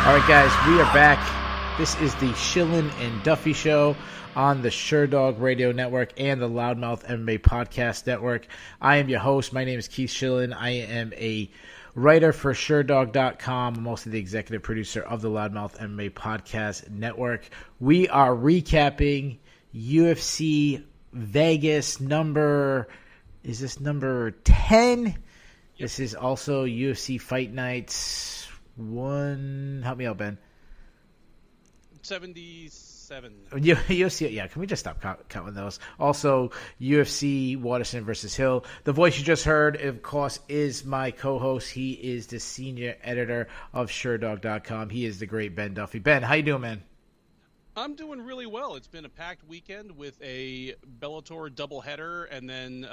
All right, guys, we are back. This is the Shillan and Duffy show on the Sherdog Radio Network and the Loudmouth MMA Podcast Network. I am your host. My name is Keith Shillan. I am a writer for Sherdog.com. I'm also the executive producer of the Loudmouth MMA Podcast Network. We are recapping UFC Vegas number 10? Yep. This is also UFC Fight Nights help me out, Ben. 77. UFC, yeah, can we just stop counting those? Also, UFC Waterson versus Hill. The voice you just heard, of course, is my co-host. He is the senior editor of Sherdog.com. He is the great Ben Duffy. Ben, how you doing, man? I'm doing really well. It's been a packed weekend with a Bellator doubleheader and then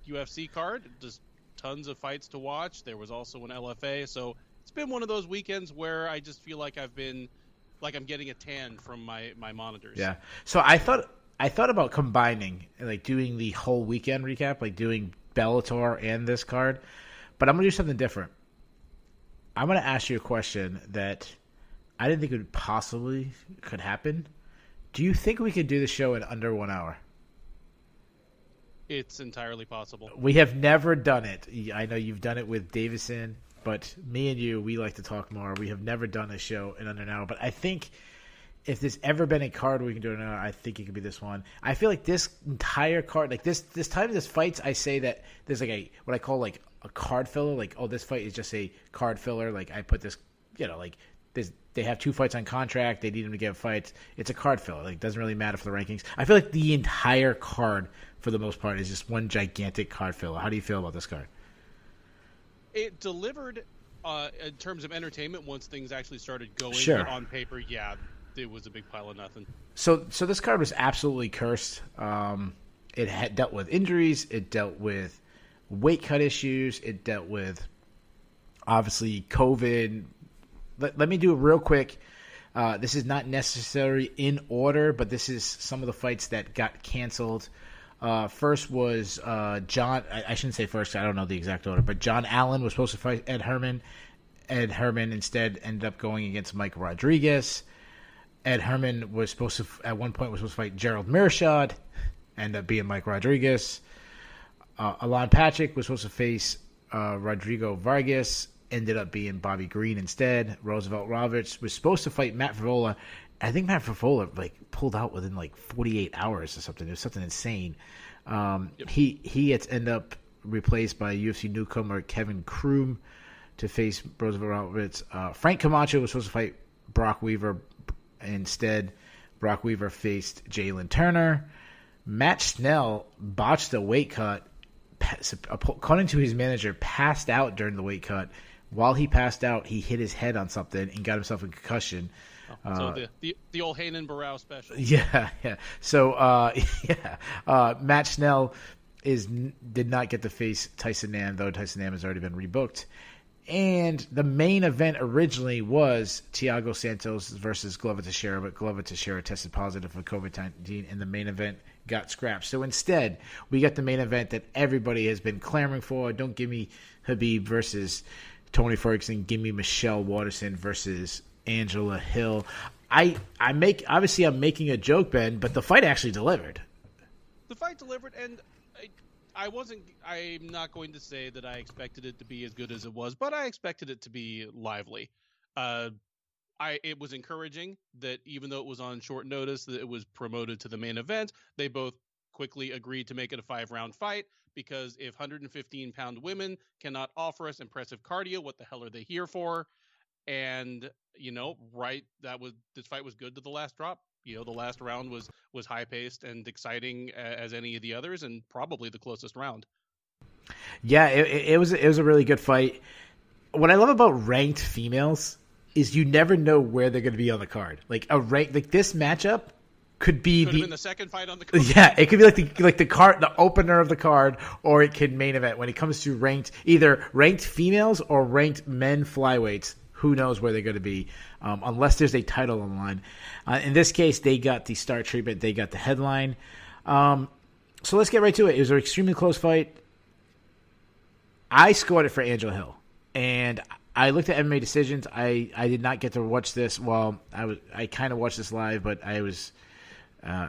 UFC card. Just tons of fights to watch. There was also an LFA, so it's been one of those weekends where I just feel like I'm getting a tan from my monitors. Yeah. So I thought about combining, like doing the whole weekend recap, like doing Bellator and this card, but I'm gonna do something different. I'm gonna ask you a question that I didn't think it possibly could happen. Do you think we could do the show in under 1 hour? It's entirely possible. We have never done it. I know you've done it with Davison, but me and you, we like to talk more. We have never done a show in under an hour. But I think if there's ever been a card we can do in an hour, I think it could be this one. I feel like this entire card, like this time of this fights, I say that there's like what I call like a card filler. Like, oh, this fight is just a card filler. Like I put this, like they have 2 fights on contract. They need them to get fights. It's a card filler. Like, it doesn't really matter for the rankings. I feel like the entire card, for the most part, is just one gigantic card filler. How do you feel about this card? It delivered in terms of entertainment once things actually started going. Sure. But on paper, yeah, it was a big pile of nothing. So this card was absolutely cursed. It had dealt with injuries. It dealt with weight cut issues. It dealt with, obviously, COVID. Let me do it real quick. This is not necessarily in order, but this is some of the fights that got canceled. First was John. I shouldn't say first. I don't know the exact order, but John Allen was supposed to fight Ed Herman. Ed Herman instead ended up going against Mike Rodriguez. Ed Herman was supposed to, at one point, was supposed to fight Gerald Mearshad. Ended up being Mike Rodriguez. Alan Patrick was supposed to face Rodrigo Vargas. Ended up being Bobby Green instead. Roosevelt Roberts was supposed to fight Matt Favola. I think Matt Favola pulled out within 48 hours or something. It was something insane. Yep. He had ended up replaced by UFC newcomer Kevin Kroom to face Roosevelt Roberts. Frank Camacho was supposed to fight Brock Weaver. Instead, Brock Weaver faced Jalen Turner. Matt Snell botched the weight cut. According to his manager, passed out during the weight cut. While he passed out, he hit his head on something and got himself a concussion. So the old Hanan Barrow special. Yeah. So Matt Snell did not get to face Tyson Nam, though Tyson Nam has already been rebooked. And the main event originally was Thiago Santos versus Glover Teixeira, but Glover Teixeira tested positive for COVID-19, and the main event got scrapped. So instead, we got the main event that everybody has been clamoring for. Don't give me Khabib versus Tony Ferguson. Give me Michelle Waterson versus Angela Hill. I'm making a joke, Ben, but the fight actually delivered. The fight delivered, and I'm not going to say that I expected it to be as good as it was, but I expected it to be lively. It was encouraging that even though it was on short notice, that it was promoted to the main event. They both quickly agreed to make it a 5-round fight, because if 115-pound women cannot offer us impressive cardio, what the hell are they here for? And this fight was good to the last drop. The last round was high paced and exciting as any of the others, and probably the closest round. Yeah, it was a really good fight. What I love about ranked females is you never know where they're going to be on the card. Like this matchup could be the second fight on the card. Yeah, it could be like the opener of the card, or it could main event when it comes to either ranked females or ranked men flyweights. Who knows where they're going to be, unless there's a title on the line. In this case, they got the star treatment. They got the headline. So let's get right to it. It was an extremely close fight. I scored it for Angela Hill, and I looked at MMA decisions. I did not get to watch this. Well, I kind of watched this live, but I was.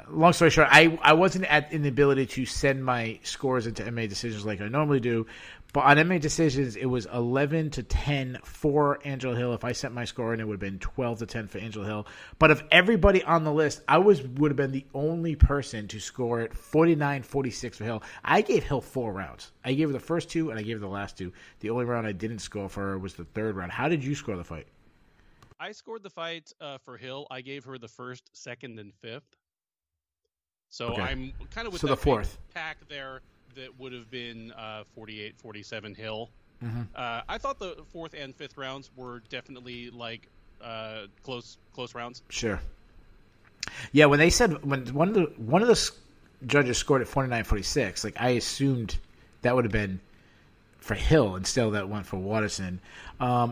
Long story short, I wasn't in the ability to send my scores into MMA decisions like I normally do. But on MMA decisions, it was 11-10 for Angela Hill. If I sent my score in, it would have been 12-10 for Angela Hill. But of everybody on the list, I would have been the only person to score it 49-46 for Hill. I gave Hill 4 rounds. I gave her the first 2, and I gave her the last 2. The only round I didn't score for her was the 3rd round. How did you score the fight? I scored the fight for Hill. I gave her the 1st, 2nd, and 5th. So okay. I'm kind of with the 4th pack there that would have been 48-47 Hill. Mm-hmm. I thought the 4th and 5th rounds were definitely like close rounds. Sure. Yeah, when they said when one of the judges scored at 49-46, like I assumed that would have been for Hill instead of that one for Waterson.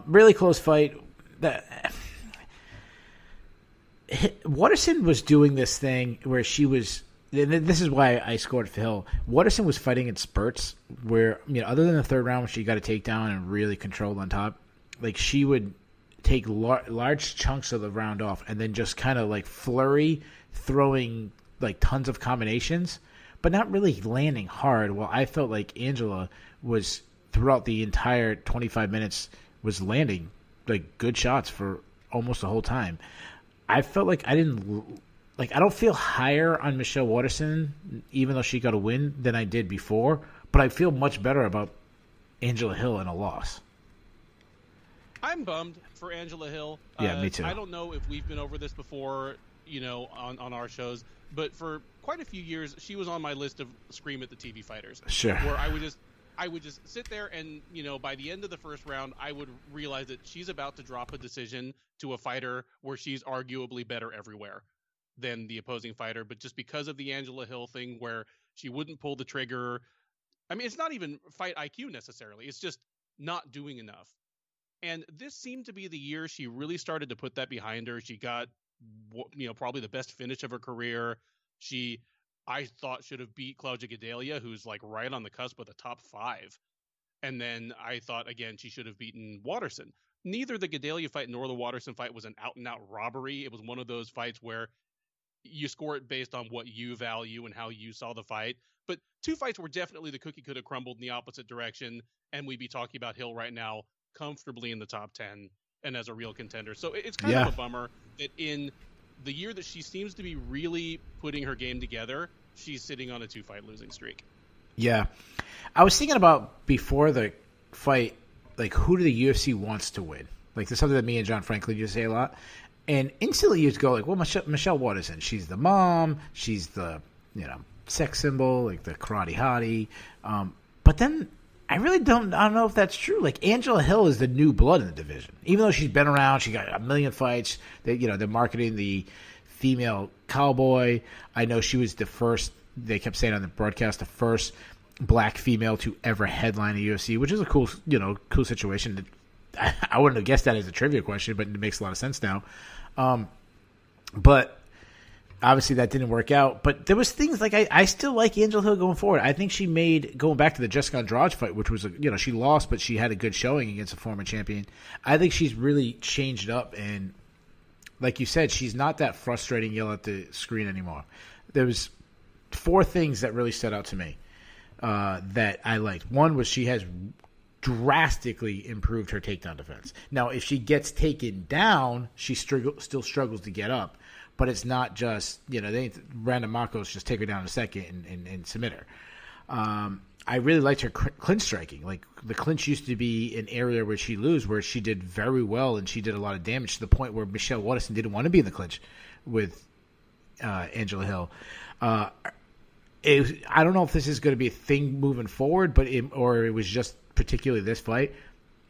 Really close fight. Waterson was doing this thing where she was. This is why I scored for Hill. Waterson was fighting in spurts where, other than the 3rd round when she got a takedown and really controlled on top, like she would take large chunks of the round off and then just kind of like flurry, throwing like tons of combinations, but not really landing hard. Well, I felt like Angela was throughout the entire 25 minutes was landing like good shots for almost the whole time. I felt like I don't feel higher on Michelle Waterson, even though she got a win, than I did before. But I feel much better about Angela Hill in a loss. I'm bummed for Angela Hill. Yeah, me too. I don't know if we've been over this before, on our shows, but for quite a few years, she was on my list of scream at the TV fighters. Sure. Where I would just sit there and, by the end of the 1st round, I would realize that she's about to drop a decision to a fighter where she's arguably better everywhere than the opposing fighter. But just because of the Angela Hill thing where she wouldn't pull the trigger, I mean, it's not even fight IQ necessarily. It's just not doing enough. And this seemed to be the year she really started to put that behind her. She got, probably the best finish of her career. I thought should have beat Claudia Gadelha, who's like right on the cusp of the top 5. And then I thought, again, she should have beaten Waterson. Neither the Gadelha fight nor the Waterson fight was an out-and-out robbery. It was one of those fights where you score it based on what you value and how you saw the fight. But 2 fights where definitely the cookie could have crumbled in the opposite direction, and we'd be talking about Hill right now comfortably in the top 10 and as a real contender. So it's kind of a bummer that in the year that she seems to be really putting her game together, she's sitting on a 2-fight losing streak. Yeah. I was thinking about before the fight, like who do the UFC wants to win? Like there's something that me and John Franklin used to say a lot. And instantly you'd go like, well, Michelle Waterson, she's the mom, she's the, sex symbol, like the karate hottie. But then I don't know if that's true. Like Angela Hill is the new blood in the division. Even though she's been around, she got a million fights. They're marketing the female cowboy. I know she was the first, they kept saying on the broadcast, the first black female to ever headline the UFC, which is a cool situation. I wouldn't have guessed that as a trivia question, but it makes a lot of sense now. But obviously that didn't work out. But there was things like I still like Angela Hill going forward. I think she made, going back to the Jessica Andrade fight, which was she lost, but she had a good showing against a former champion. I think she's really changed up, and like you said, she's not that frustrating yell at the screen anymore. There was 4 things that really stood out to me that I liked. One was she has drastically improved her takedown defense. Now, if she gets taken down, she still struggles to get up. But it's not just, they ain't random Marcos just take her down in a second and submit her. I really liked her clinch striking. Like the clinch used to be an area where she lose, where she did very well and she did a lot of damage to the point where Michelle Waterson didn't want to be in the clinch with Angela Hill. I don't know if this is going to be a thing moving forward, or it was just particularly this fight.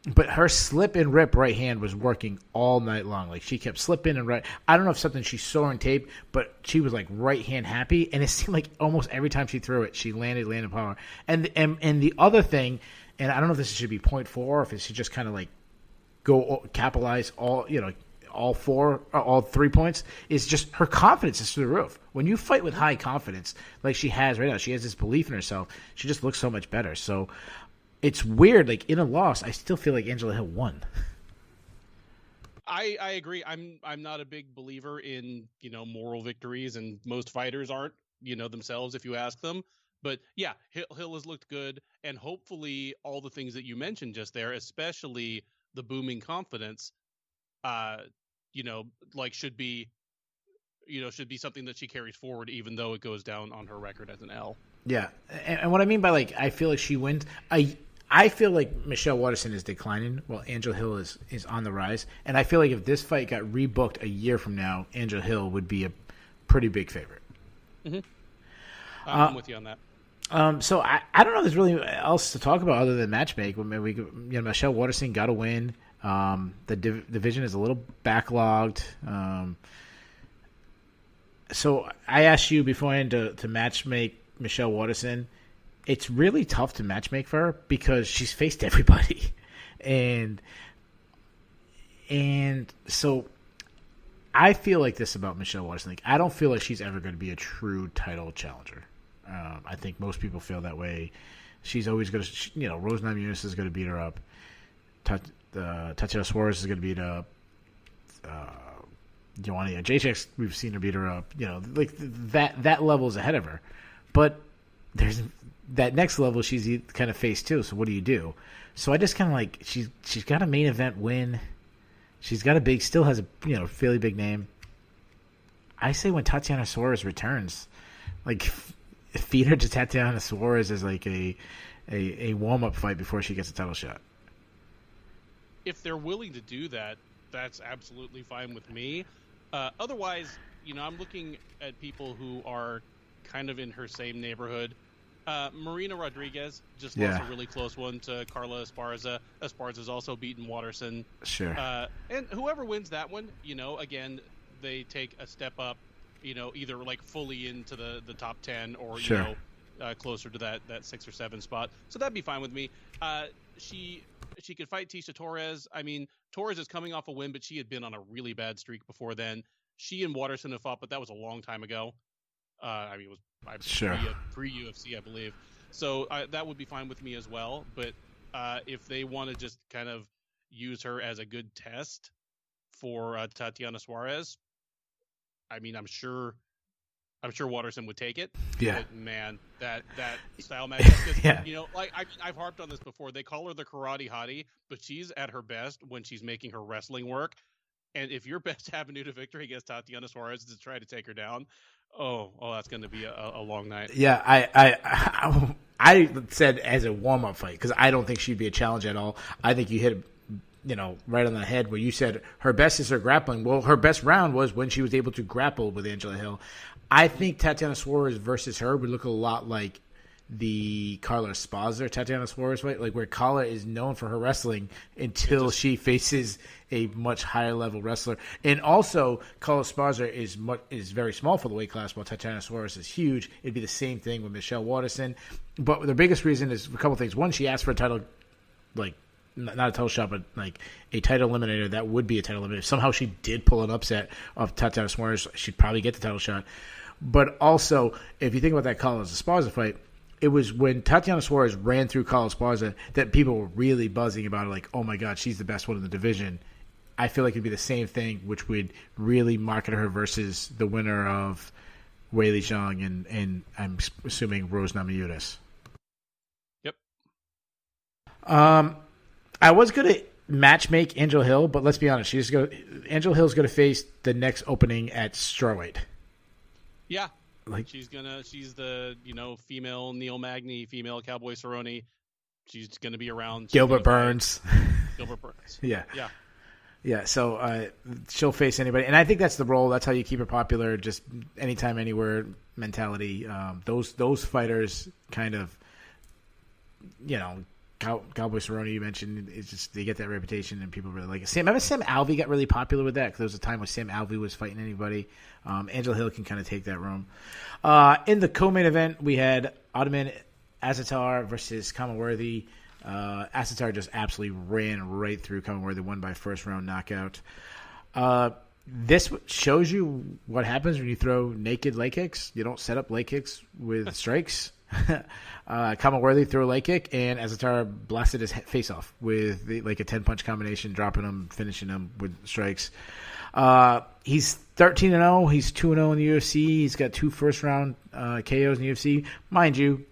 But her slip and rip right hand was working all night long. Like she kept slipping and right. I don't know if something she saw on tape, but she was like right hand happy, and it seemed like almost every time she threw it, she landed power. And the other thing, and I don't know if this should be 0.4 or if it should just kind of like go capitalize all 3 points, is just her confidence is through the roof. When you fight with high confidence, like she has right now, she has this belief in herself. She just looks so much better. So it's weird. Like in a loss, I still feel like Angela Hill won. I agree. I'm not a big believer in, moral victories, and most fighters aren't, themselves if you ask them. But yeah, Hill has looked good, and hopefully all the things that you mentioned just there, especially the booming confidence, uh, should be, should be something that she carries forward, even though it goes down on her record as an L. Yeah, and what I mean by I feel like she wins. I feel like Michelle Waterson is declining while Angela Hill is on the rise. And I feel like if this fight got rebooked a year from now, Angela Hill would be a pretty big favorite. Mm-hmm. I'm with you on that. So I don't know if there's really else to talk about other than matchmake. Michelle Waterson got a win. The division is a little backlogged. So I asked you before I ended to matchmake Michelle Waterson. It's really tough to matchmake for her because she's faced everybody. And so I feel like this about Michelle Waterson. I don't feel like she's ever going to be a true title challenger. I think most people feel that way. She's always going to, Rose Namajunas is going to beat her up. Tatiana Suarez is going to beat her up. Joanna Jacek, we've seen her beat her up. That level is ahead of her. But there's that next level she's kind of faced too. So what do you do? So I just kind of she's got a main event win. She's got still has a fairly big name. I say when Tatiana Suarez returns, feed her to Tatiana Suarez as a warm up fight before she gets a title shot. If they're willing to do that, that's absolutely fine with me. Otherwise, I'm looking at people who are kind of in her same neighborhood. Marina Rodriguez just lost a really close one to Carla Esparza. Esparza's also beaten Waterson. Sure. And whoever wins that one, again, they take a step up, either fully into the top 10 or, sure. Closer to that 6 or 7 spot. So that'd be fine with me. She could fight Tisha Torres. I mean, Torres is coming off a win, but she had been on a really bad streak before then. She and Waterson have fought, but that was a long time ago. It was sure. pre-UFC, I believe. So that would be fine with me as well. But if they want to just kind of use her as a good test for Tatiana Suarez, I'm sure Waterson would take it. Yeah. But man, that style match. Yeah. I've harped on this before. They call her the karate hottie, but she's at her best when she's making her wrestling work. And if your best avenue to victory against Tatiana Suarez is to try to take her down, that's going to be a long night. Yeah, I said as a warm-up fight because I don't think she'd be a challenge at all. I think you hit right on the head where you said her best is her grappling. Well, her best round was when she was able to grapple with Angela Hill. I think Tatiana Suarez versus her would look a lot like the Carla Esparza Tatiana Suarez fight, where Carla is known for her wrestling until she faces a much higher level wrestler. And also, Carla Esparza is very small for the weight class, while Tatiana Suarez is huge. It'd be the same thing with Michelle Waterson. But the biggest reason is a couple things. One, she asked for a title, not a title shot, but a title eliminator. That would be a title eliminator. If somehow she did pull an upset of Tatiana Suarez, she'd probably get the title shot. But also, if you think about that Carla Esparza fight, it was when Tatiana Suarez ran through Carla Esparza that people were really buzzing about it, oh my God, she's the best one in the division. I feel like it'd be the same thing, which would really market her versus the winner of Weili Zhang and I'm assuming Rose Namajunas. Yep. I was going to matchmake Angela Hill, but let's be honest, Angela Hill's going to face the next opening at strawweight. Yeah. She's the, female Neil Magny, female Cowboy Cerrone. She's going to be around. Gilbert Burns. Yeah. Yeah. So she'll face anybody. And I think that's the role. That's how you keep her popular. Just anytime, anywhere mentality. Those fighters kind of, Cowboy Cerrone you mentioned, it's just they get that reputation and people really like it. Remember Sam Alvey got really popular with that because there was a time when Sam Alvey was fighting anybody. Angela Hill can kind of take that room. In the co-main event, we had Ottoman Azatar versus Kamaworthy. Azatar just absolutely ran right through Kamaworthy, won by first round knockout. This shows you what happens when you throw naked leg kicks. You don't set up leg kicks with strikes. Kamaworthy threw a leg kick, and Azatar blasted his face off with like a 10-punch combination, dropping him, finishing him with strikes. He's 13-0. He's 2-0 in the UFC. He's got 2 first-round KOs in the UFC. Mind you,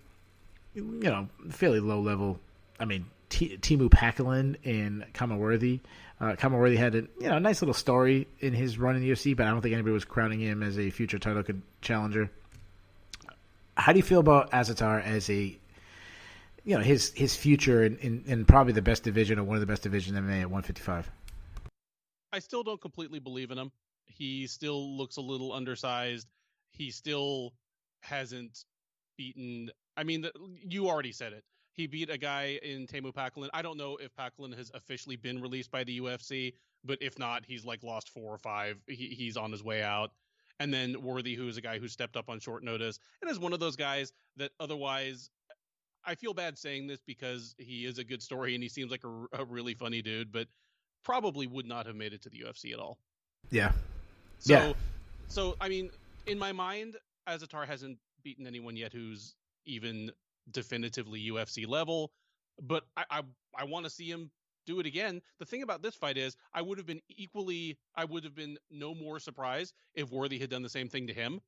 fairly low level. I mean, Teemu Packalén and Kamaworthy. Kamaworthy had a nice little story in his run in the UFC, but I don't think anybody was crowning him as a future title challenger. How do you feel about Azatar as a, his future in probably the best division or one of the best divisions in MMA at 155? I still don't completely believe in him. He still looks a little undersized. He still hasn't beaten. I mean, you already said it. He beat a guy in Teemu Packalén. I don't know if Packalén has officially been released by the UFC, but if not, he's like lost 4 or 5. He's on his way out. And then Worthy, who is a guy who stepped up on short notice and is one of those guys that otherwise, I feel bad saying this because he is a good story and he seems like a really funny dude, but probably would not have made it to the UFC at all. Yeah. So I mean, in my mind, Azatar hasn't beaten anyone yet who's even definitively UFC level, but I want to see him do it again. The thing about this fight is I would have been no more surprised if Worthy had done the same thing to him.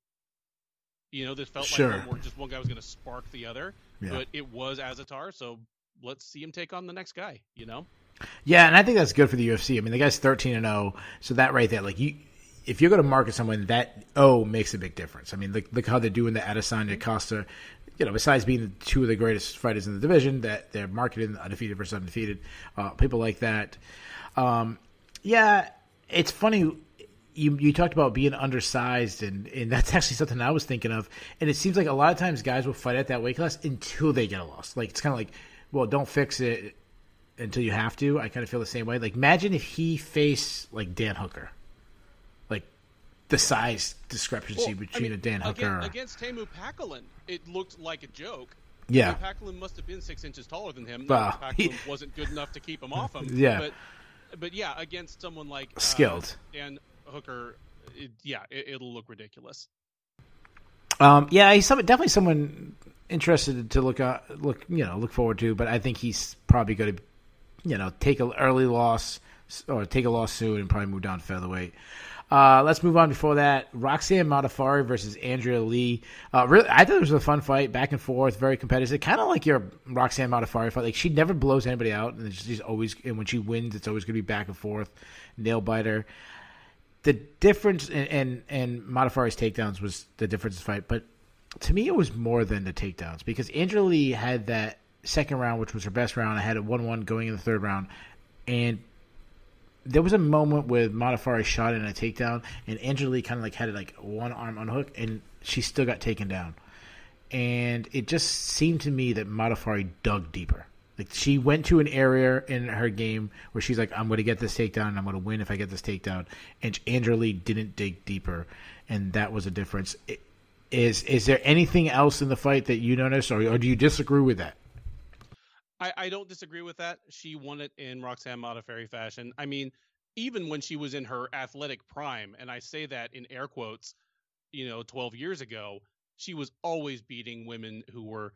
This felt like just one guy was going to spark the other, but it was Azatar, so let's see him take on the next guy, Yeah, and I think that's good for the UFC. I mean, the guy's 13-0, so that right there, like if you're going to market someone, that makes a big difference. I mean, look how they're doing the Adesanya Costa. Besides being 2 of the greatest fighters in the division, that they're marketing undefeated versus undefeated, people like that. It's funny. You talked about being undersized, and that's actually something I was thinking of. And it seems like a lot of times guys will fight at that weight class until they get a loss. Like, it's kind of like, well, don't fix it until you have to. I kind of feel the same way. Like, imagine if he faced like Dan Hooker. The size discrepancy between a Dan Hooker against Teemu Packalén, it looked like a joke. Yeah, Packalén must have been 6 inches taller than him. Packalén wasn't good enough to keep him off him. Yeah, but yeah, against someone like skilled Dan Hooker, it'll look ridiculous. He's definitely someone interested to look forward to. But I think he's probably going to take an early loss or take a loss soon and probably move down to featherweight. Let's move on before that. Roxanne Modafferi versus Andrea Lee. Really, I thought it was a fun fight, back and forth, very competitive. Kind of like your Roxanne Modafferi fight. Like, she never blows anybody out, and she's always, and when she wins, it's always going to be back and forth, nail biter. The difference in Modafferi's takedowns was the difference in the fight, but to me, it was more than the takedowns because Andrea Lee had that second round, which was her best round. I had a 1-1 going in the third round, and there was a moment with Modafferi shot in a takedown, and Andrea Lee kind of had it like one arm unhooked, and she still got taken down. And it just seemed to me that Modafferi dug deeper. Like, she went to an area in her game where she's like, I'm going to get this takedown, and I'm going to win if I get this takedown. And Andrea Lee didn't dig deeper, and that was a difference. Is there anything else in the fight that you noticed, or do you disagree with that? I don't disagree with that. She won it in Roxanne Modafferi fashion. I mean, even when she was in her athletic prime, and I say that in air quotes, 12 years ago, she was always beating women who were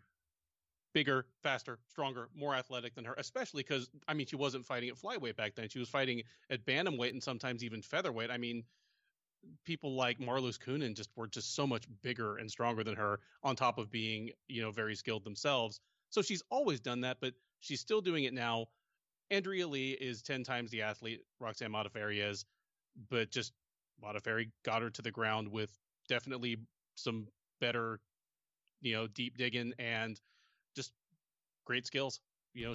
bigger, faster, stronger, more athletic than her, especially because, I mean, she wasn't fighting at flyweight back then. She was fighting at bantamweight and sometimes even featherweight. I mean, people like Marloes Kunin were just so much bigger and stronger than her on top of being, very skilled themselves. So she's always done that, but she's still doing it now. Andrea Lee is 10 times the athlete Roxanne Modafferi is, but just Modafferi got her to the ground with definitely some better, deep digging and just great skills.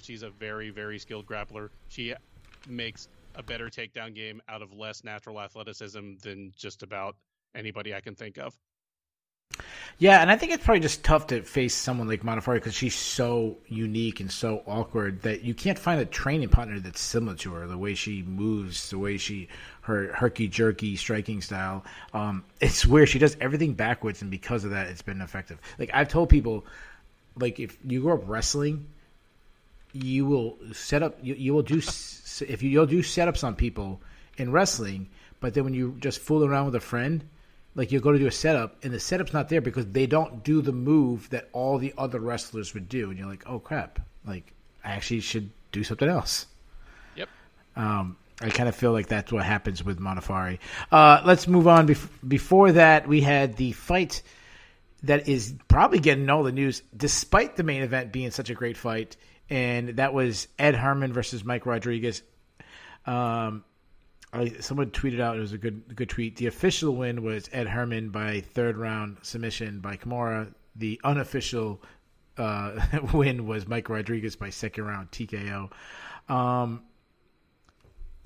She's a very, very skilled grappler. She makes a better takedown game out of less natural athleticism than just about anybody I can think of. Yeah, and I think it's probably just tough to face someone like Modafferi because she's so unique and so awkward that you can't find a training partner that's similar to her. The way she moves, the way her herky-jerky striking style. It's weird. She does everything backwards, and because of that, it's been effective. Like, I've told people, like, if you grow up wrestling, you will set up. You'll do setups on people in wrestling, but then when you just fool around with a friend, Like, you'll go to do a setup, and the setup's not there because they don't do the move that all the other wrestlers would do. And you're like, oh, crap. Like, I actually should do something else. Yep. I kind of feel like that's what happens with Modafferi. Let's move on. Before that, we had the fight that is probably getting all the news, despite the main event being such a great fight, and that was Ed Herman versus Mike Rodriguez. Someone tweeted out, it was a good tweet. The official win was Ed Herman by third round submission by Kimura. The unofficial win was Mike Rodriguez by second round TKO.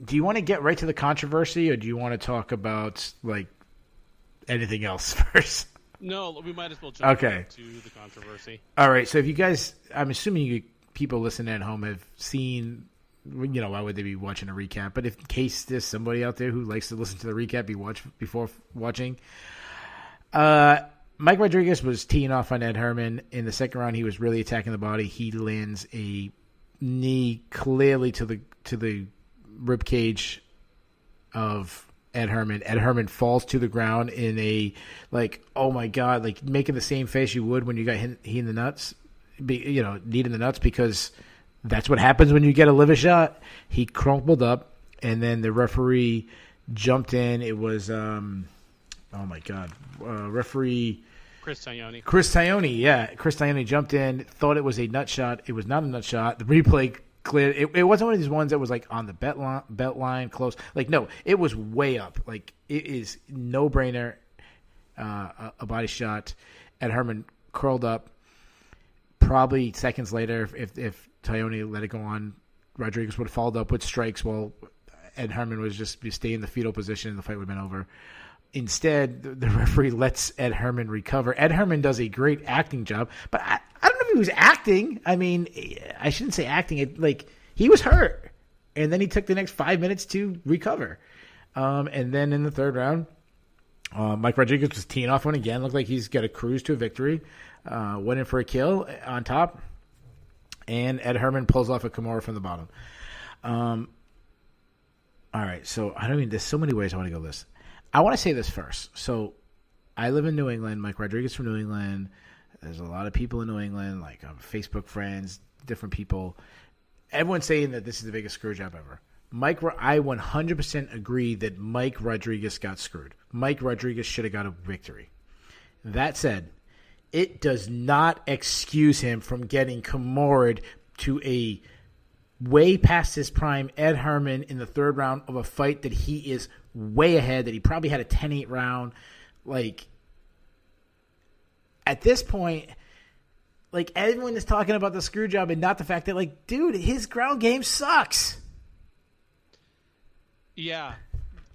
Do you want to get right to the controversy, or do you want to talk about like anything else first? No, we might as well jump right to the controversy. All right. So if you guys, I'm assuming people listening at home have seen. Why would they be watching a recap? But in case there's somebody out there who likes to listen to the recap before watching, Mike Rodriguez was teeing off on Ed Herman. In the second round, he was really attacking the body. He lands a knee clearly to the rib cage of Ed Herman. Ed Herman falls to the ground in a oh my god, like making the same face you would when you got hit in the nuts, knee in the nuts, because that's what happens when you get a liver shot. He crumpled up, and then the referee jumped in. It was, referee Chris Taioni. Chris Taioni jumped in, thought it was a nut shot. It was not a nut shot. The replay cleared. It wasn't one of these ones that was like on the belt line close. Like, no, it was way up. Like, it is no brainer. A body shot. Ed Herman curled up. Probably seconds later, if Taioni let it go on, Rodriguez would have followed up with strikes while Ed Herman was just stay in the fetal position and the fight would have been over. Instead, the referee lets Ed Herman recover. Ed Herman does a great acting job, but I don't know if he was acting. I mean, I shouldn't say acting. He was hurt, and then he took the next 5 minutes to recover. And then in the third round, Mike Rodriguez was teeing off one again. Looked like he's got a cruise to a victory. Went in for a kill on top. And Ed Herman pulls off a Kimura from the bottom. All right, so there's so many ways I want to go this. I want to say this first. So I live in New England. Mike Rodriguez from New England. There's a lot of people in New England, like Facebook friends, different people. Everyone's saying that this is the biggest screw job ever. I 100% agree that Mike Rodriguez got screwed. Mike Rodriguez should have got a victory. That said, it does not excuse him from getting Kimura'd to a way past his prime Ed Herman in the third round of a fight that he is way ahead, that he probably had a 10-8 round. Like, at this point, like, everyone is talking about the screw job and not the fact that, like, dude, his ground game sucks. Yeah.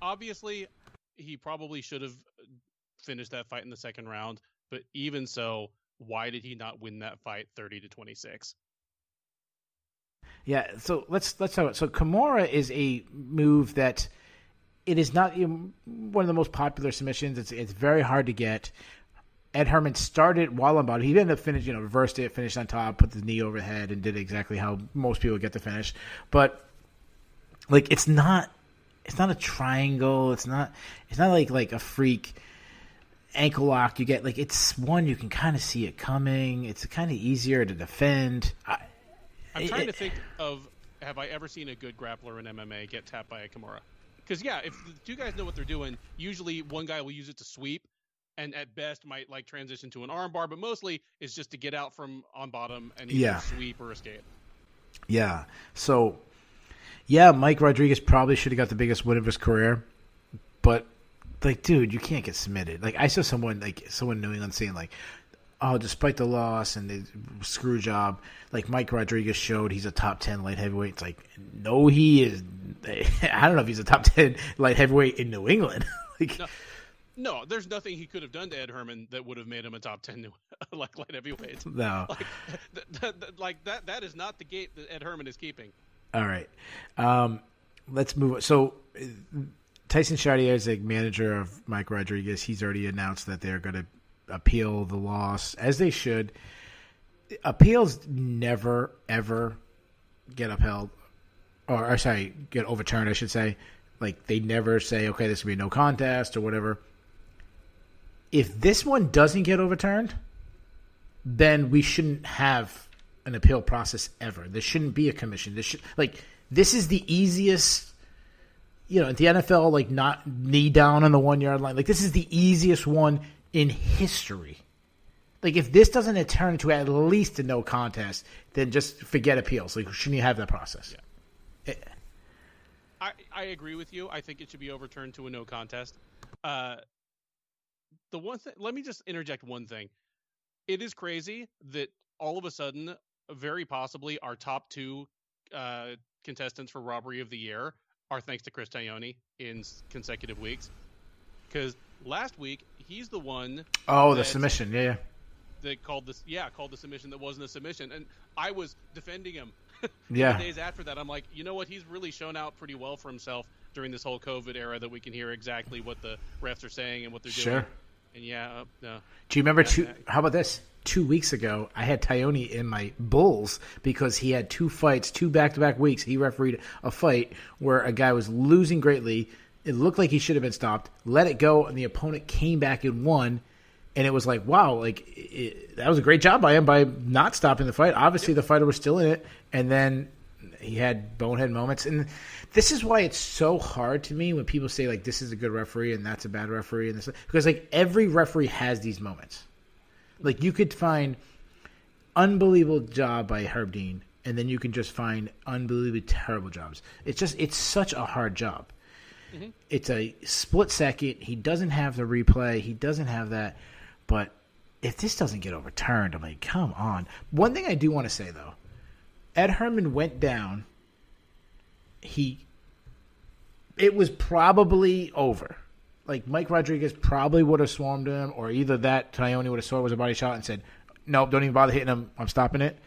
Obviously, he probably should have finished that fight in the second round. But even so, why did he not win that fight 30-26? Yeah, so let's talk about. So Kimura is a move that it is not one of the most popular submissions. It's very hard to get. Ed Herman started while on bottom. He ended up finishing, reversed it, finished on top, put the knee overhead, and did exactly how most people get the finish. But like, it's not a triangle. It's not like a freak ankle lock. You get, like, it's one you can kind of see it coming. It's kind of easier to defend. I'm trying to think of, have I ever seen a good grappler in MMA get tapped by a Kimura? Because, yeah, if the two guys know what they're doing, usually one guy will use it to sweep, and at best might like transition to an armbar, but mostly it's just to get out from on bottom and either sweep or escape. Yeah. So, yeah, Mike Rodriguez probably should have got the biggest win of his career, but, like, dude, you can't get submitted. Like, I saw someone in New England saying, like, oh, despite the loss and the screw job, like, Mike Rodriguez showed he's a top 10 light heavyweight. It's like, no, he is. I don't know if he's a top 10 light heavyweight in New England. Like, no, there's nothing he could have done to Ed Herman that would have made him a top 10 like light heavyweight. No. That is not the gate that Ed Herman is keeping. All right. Let's move on. So, Tyson Chartier is a manager of Mike Rodriguez. He's already announced that they're going to appeal the loss, as they should. Appeals never, ever get upheld. Or sorry, get overturned, I should say. Like, they never say, okay, this will be no contest or whatever. if this one doesn't get overturned, then we shouldn't have an appeal process ever. There shouldn't be a commission. This is the easiest, at the NFL, like not knee down on the 1 yard line. Like this is the easiest one in history. Like if this doesn't turn into at least a no contest, then just forget appeals. Like shouldn't you have that process? Yeah. I agree with you. I think it should be overturned to a no contest. The one thing, let me just interject one thing. It is crazy that all of a sudden, very possibly, our top two contestants for robbery of the year are thanks to Chris Taglioni in consecutive weeks. Because last week he's the one. Oh, the submission, yeah. That called the submission that wasn't a submission, and I was defending him. Yeah. The days after that, I'm like, you know what? He's really shown out pretty well for himself during this whole COVID era that we can hear exactly what the refs are saying and what they're doing. Sure. And no. Do you remember how about this? 2 weeks ago, I had Taglioni in my Bulls because he had two back-to-back weeks. He refereed a fight where a guy was losing greatly. It looked like he should have been stopped, let it go, and the opponent came back and won. And it was like, wow, that was a great job by him by not stopping the fight. Obviously, the fighter was still in it, and then he had bonehead moments. And this is why it's so hard to me when people say, like, this is a good referee and that's a bad referee. And this, because, like, every referee has these moments. Like, you could find unbelievable job by Herb Dean, and then you can just find unbelievably terrible jobs. It's such a hard job. Mm-hmm. It's a split second. He doesn't have the replay. He doesn't have that. But if this doesn't get overturned, I'm like, come on. One thing I do want to say, though, Ed Herman went down. It was probably over. Like, Mike Rodriguez probably would have swarmed him, or either that, Taglioni would have saw it was a body shot and said, nope, don't even bother hitting him. I'm stopping it.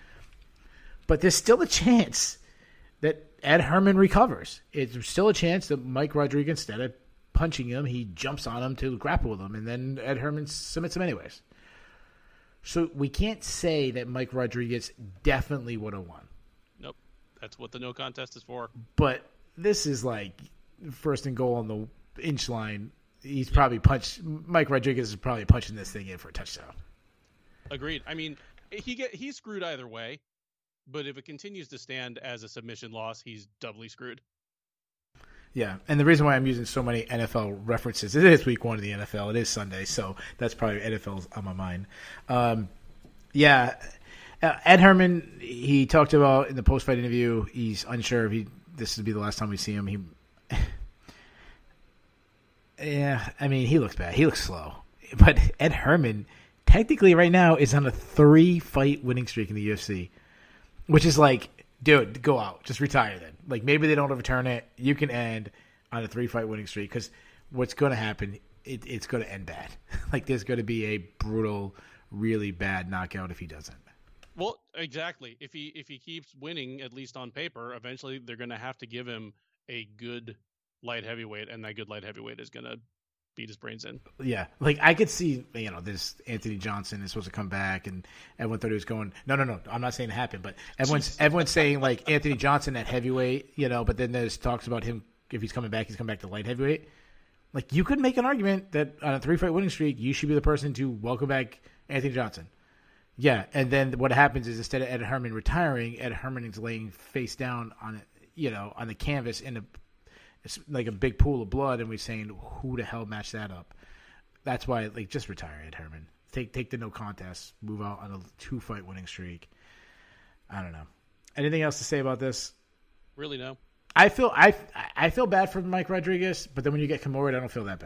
But there's still a chance that Ed Herman recovers. It's still a chance that Mike Rodriguez, instead of punching him, he jumps on him to grapple with him, and then Ed Herman submits him anyways. So we can't say that Mike Rodriguez definitely would have won. Nope. That's what the no contest is for. But this is like first and goal on the inch line. He's probably Mike Rodriguez is probably punching this thing in for a touchdown. Agreed. I mean, he's screwed either way, but if it continues to stand as a submission loss, he's doubly screwed. Yeah, and the reason why I'm using so many NFL references, it is week 1 of the NFL. It is Sunday, so that's probably NFL's on my mind. Ed Herman, he talked about in the post-fight interview, he's unsure if this would be the last time we see him. He looks bad. He looks slow. But Ed Herman, technically right now, is on a 3-fight winning streak in the UFC, which is like, dude, go out. Just retire then. Like, maybe they don't overturn it. You can end on a 3-fight winning streak because what's going to happen, it's going to end bad. Like, there's going to be a brutal, really bad knockout if he doesn't. Well, exactly. If he keeps winning, at least on paper, eventually they're going to have to give him a good light heavyweight, and that good light heavyweight is going to beat his brains in. Yeah. Like, I could see, this Anthony Johnson is supposed to come back, and everyone thought he was going, no. I'm not saying it happened, but everyone's saying, like, Anthony Johnson at heavyweight, but then there's talks about him, if he's coming back, he's coming back to light heavyweight. Like, you could make an argument that on a 3-fight winning streak, you should be the person to welcome back Anthony Johnson. Yeah, and then what happens is instead of Ed Herman retiring, Ed Herman is laying face down on on the canvas in it's like a big pool of blood, and we're saying, who the hell matched that up? That's why, like, just retire Ed Herman. Take the no contest, move out on a 2-fight winning streak. I don't know. Anything else to say about this? Really, no. I feel bad for Mike Rodriguez, but then when you get Kimura, I don't feel that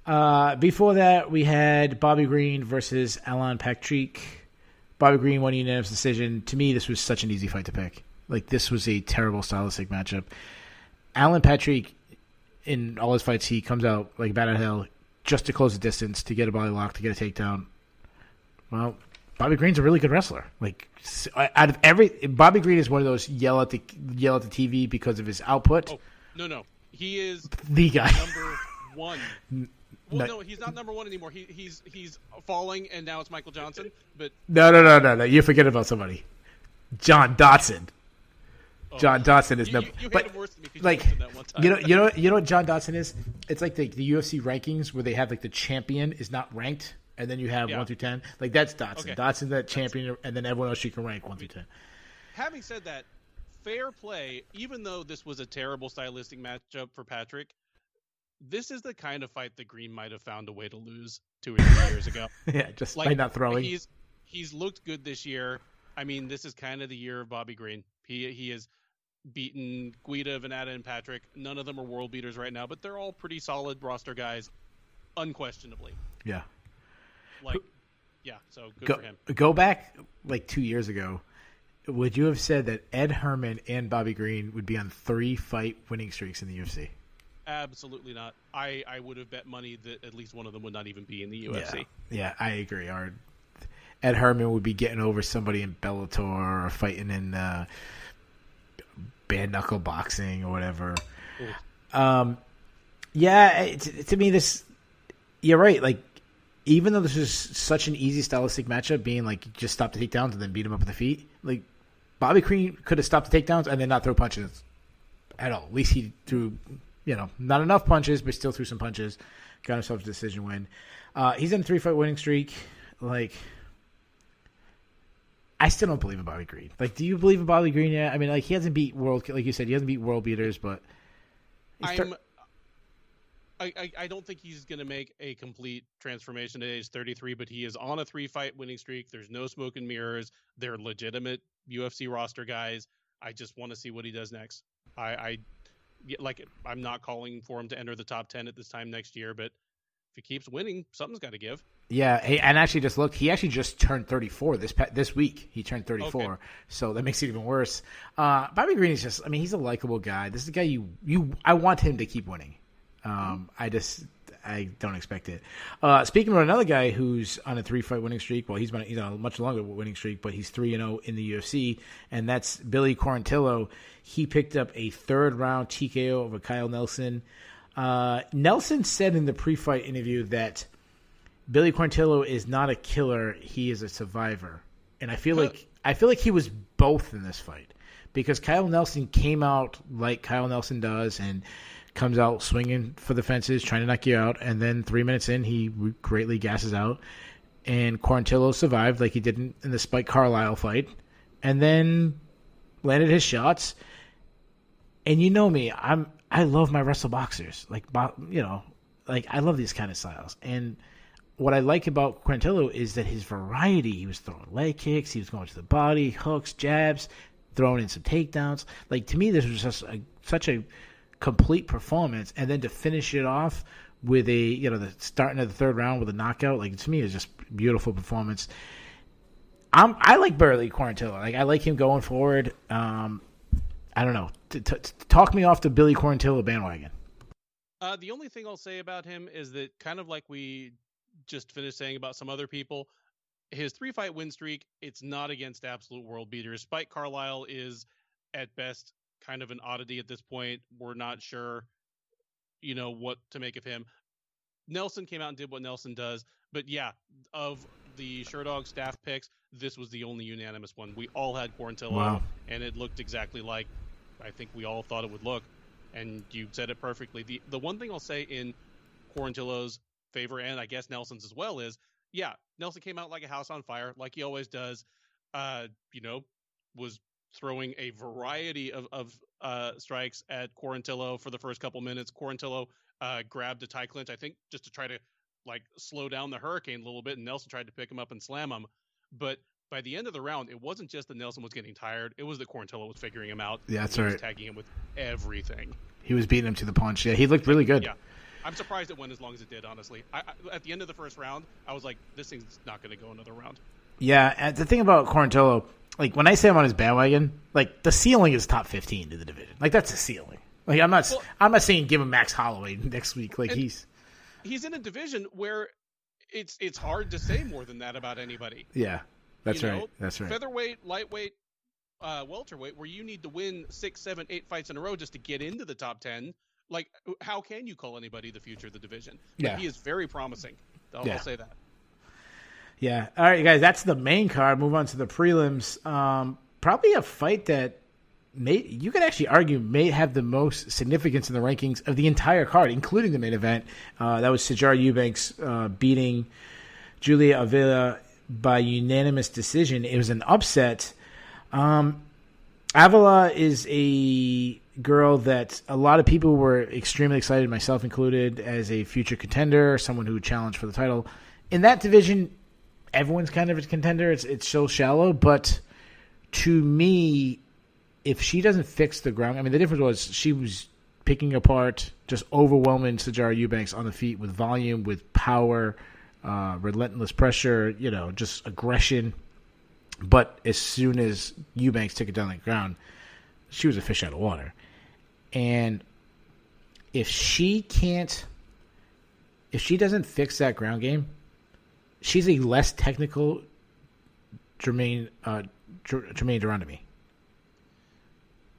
bad. Before that, we had Bobby Green versus Alan Patrick. Bobby Green won a unanimous decision. To me, this was such an easy fight to pick. Like, this was a terrible stylistic matchup. Alan Patrick, in all his fights, he comes out like bat out of hell just to close the distance, to get a body lock, to get a takedown. Well, Bobby Green's a really good wrestler. Like, out of Bobby Green is one of those yell at the TV because of his output. Oh, no. He is the guy. Number one. Well, no, he's not number one anymore. He's falling, and now it's Michael Johnson. But no. You forget about somebody. John Dotson. John Dodson is you hate him worse than me because like, you mentioned that one time. you know what John Dodson is? It's like the UFC rankings where they have like the champion is not ranked, and then you have 1 through 10. Like that's Dodson. Okay. Dodson's that champion, and then everyone else you can rank 1 through 10. Having said that, fair play. Even though this was a terrible stylistic matchup for Patrick, this is the kind of fight that Green might have found a way to lose 2 or 3 years ago. Yeah, just by not throwing. He's looked good this year. I mean, this is kind of the year of Bobby Green. He has beaten Guida, Venata, and Patrick. None of them are world beaters right now, but they're all pretty solid roster guys, unquestionably. Yeah. So good for him. Go back like 2 years ago. Would you have said that Ed Herman and Bobby Green would be on 3-fight winning streaks in the UFC? Absolutely not. I would have bet money that at least one of them would not even be in the UFC. Yeah, I agree. Ed Herman would be getting over somebody in Bellator or fighting in bare knuckle boxing or whatever. To me, this, you're right. Like, even though this is such an easy stylistic matchup, being like just stop the takedowns and then beat him up with the feet, like Bobby Green could have stopped the takedowns and then not throw punches at all. At least he threw, not enough punches, but still threw some punches. Got himself a decision win. He's in a 3-fight winning streak. Like, I still don't believe in Bobby Green. Like, do you believe in Bobby Green yet? I mean, like, he hasn't beat like you said, he hasn't beat world beaters, but I don't think he's going to make a complete transformation at age 33, but he is on a 3-fight winning streak. There's no smoke and mirrors. They're legitimate UFC roster guys. I just want to see what he does next. I'm not calling for him to enter the top 10 at this time next year, but if he keeps winning, something's got to give. Yeah, and actually just look, he actually just turned 34 this week. He turned 34, okay. So that makes it even worse. Bobby Green is just, I mean, he's a likable guy. This is a guy I want him to keep winning. I don't expect it. Speaking of another guy who's on a 3-fight winning streak, well, he's on a much longer winning streak, but he's 3-0 in the UFC, and that's Billy Quarantillo. He picked up a 3rd-round TKO over Kyle Nelson. Nelson said in the pre-fight interview that Billy Quarantillo is not a killer; he is a survivor, and I feel like he was both in this fight because Kyle Nelson came out like Kyle Nelson does and comes out swinging for the fences, trying to knock you out, and then 3 minutes in, he greatly gasses out, and Quarantillo survived like he did in the Spike Carlisle fight, and then landed his shots. And you know me, I love my wrestle boxers, like I love these kind of styles. And what I like about Quarantillo is that his variety. He was throwing leg kicks, he was going to the body, hooks, jabs, throwing in some takedowns. Like, to me, this was just such a complete performance, and then to finish it off with the starting of the 3rd round with a knockout, like, to me, is just beautiful performance. I like Billy Quarantillo. Like, I like him going forward. I don't know. Talk me off the Billy Quarantillo bandwagon. The only thing I'll say about him is that, kind of like we just finished saying about some other people, his 3-fight win streak, it's not against absolute world beaters. Spike Carlisle is, at best, kind of an oddity at this point. We're not sure, what to make of him. Nelson came out and did what Nelson does. But yeah, of the Sherdog staff picks, this was the only unanimous one. We all had Quarantillo, wow. And it looked exactly like I think we all thought it would look. And you said it perfectly. The one thing I'll say in Quarantillo's favor, and I guess Nelson's as well, is, yeah, Nelson came out like a house on fire, like he always does. Was throwing a variety of strikes at Quarantillo for the first couple minutes. Quarantillo grabbed a tie clinch, I think, just to try to slow down the hurricane a little bit, and Nelson tried to pick him up and slam him. But by the end of the round, it wasn't just that Nelson was getting tired; it was that Quarantillo was figuring him out. Yeah, that's right. He was tagging him with everything. He was beating him to the punch. Yeah, he looked really good. Yeah, I'm surprised it went as long as it did. Honestly, at the end of the first round, I was like, "This thing's not going to go another round." Yeah, and the thing about Quarantillo, like, when I say I'm on his bandwagon, like, the ceiling is top 15 in the division. Like, that's a ceiling. Like, I'm not saying give him Max Holloway next week. Like, he's in a division where it's hard to say more than that about anybody. Yeah, that's right. That's right. Featherweight, lightweight, welterweight, where you need to win 6, 7, 8 fights in a row just to get into the top 10. Like, how can you call anybody the future of the division? Like, he is very promising. I'll say that. Yeah. All right, guys, that's the main card. Move on to the prelims. Probably a fight that you could actually argue may have the most significance in the rankings of the entire card, including the main event. That was Sijara Eubanks beating Julia Avila by unanimous decision. It was an upset. Avila is a girl that a lot of people were extremely excited, myself included, as a future contender, someone who would challenge for the title. In that division, everyone's kind of a contender. It's so shallow, but to me, if she doesn't fix the ground, I mean, the difference was she was picking apart, just overwhelming Sijara Eubanks on the feet with volume, with power, relentless pressure, just aggression. But as soon as Eubanks took it down the ground, she was a fish out of water. And if she doesn't fix that ground game, she's a less technical Jermaine Durand to me.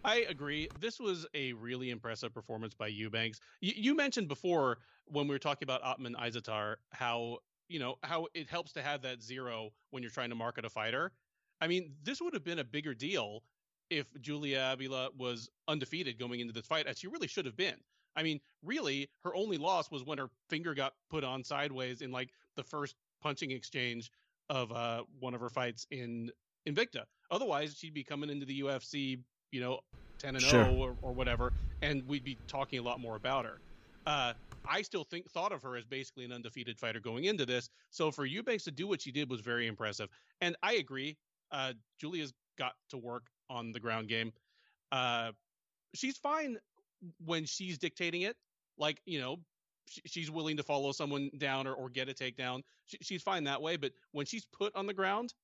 I agree. This was a really impressive performance by Eubanks. You mentioned before when we were talking about Otman Izatar how it helps to have that zero when you're trying to market a fighter. I mean, this would have been a bigger deal if Julia Avila was undefeated going into this fight, as she really should have been. I mean, really, her only loss was when her finger got put on sideways in like the first punching exchange of one of her fights in Invicta. Otherwise, she'd be coming into the UFC, 10-0 or whatever, and we'd be talking a lot more about her. I still thought of her as basically an undefeated fighter going into this. So for Eubanks to do what she did was very impressive. And I agree. Julia's got to work on the ground game. She's fine when she's dictating it. Like, she's willing to follow someone down or get a takedown. She's fine that way. But when she's put on the ground,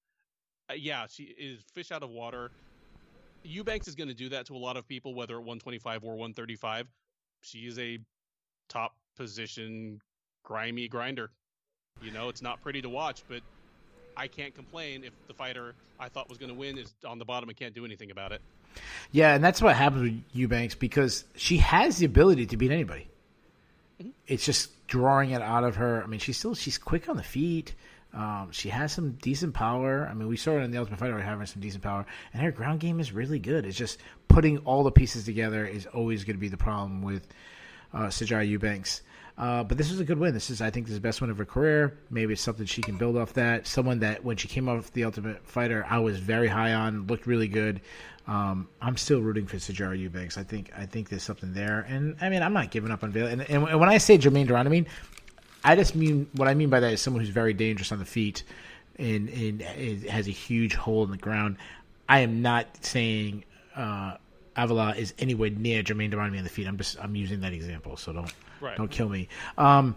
she is fish out of water. Eubanks is going to do that to a lot of people, whether at 125 or 135. She is a top position, grimy grinder. It's not pretty to watch, but I can't complain if the fighter I thought was going to win is on the bottom and can't do anything about it. Yeah, and that's what happens with Eubanks because she has the ability to beat anybody. Mm-hmm. It's just drawing it out of her. I mean, she's quick on the feet. She has some decent power. I mean, we saw her in the Ultimate Fighter having some decent power, and her ground game is really good. It's just putting all the pieces together is always going to be the problem with Sijara Eubanks. But this is a good win. I think, the best win of her career. Maybe it's something she can build off that. Someone that when she came off the Ultimate Fighter, I was very high on, looked really good. I'm still rooting for Sijara Eubanks. I think there's something there. And, I mean, I'm not giving up on Vail. And when I say Jermaine Durand, I just mean, what I mean by that is someone who's very dangerous on the feet and has a huge hole in the ground. I am not saying Avila is anywhere near Jermaine Durand on the feet. I'm using that example, so don't kill me. I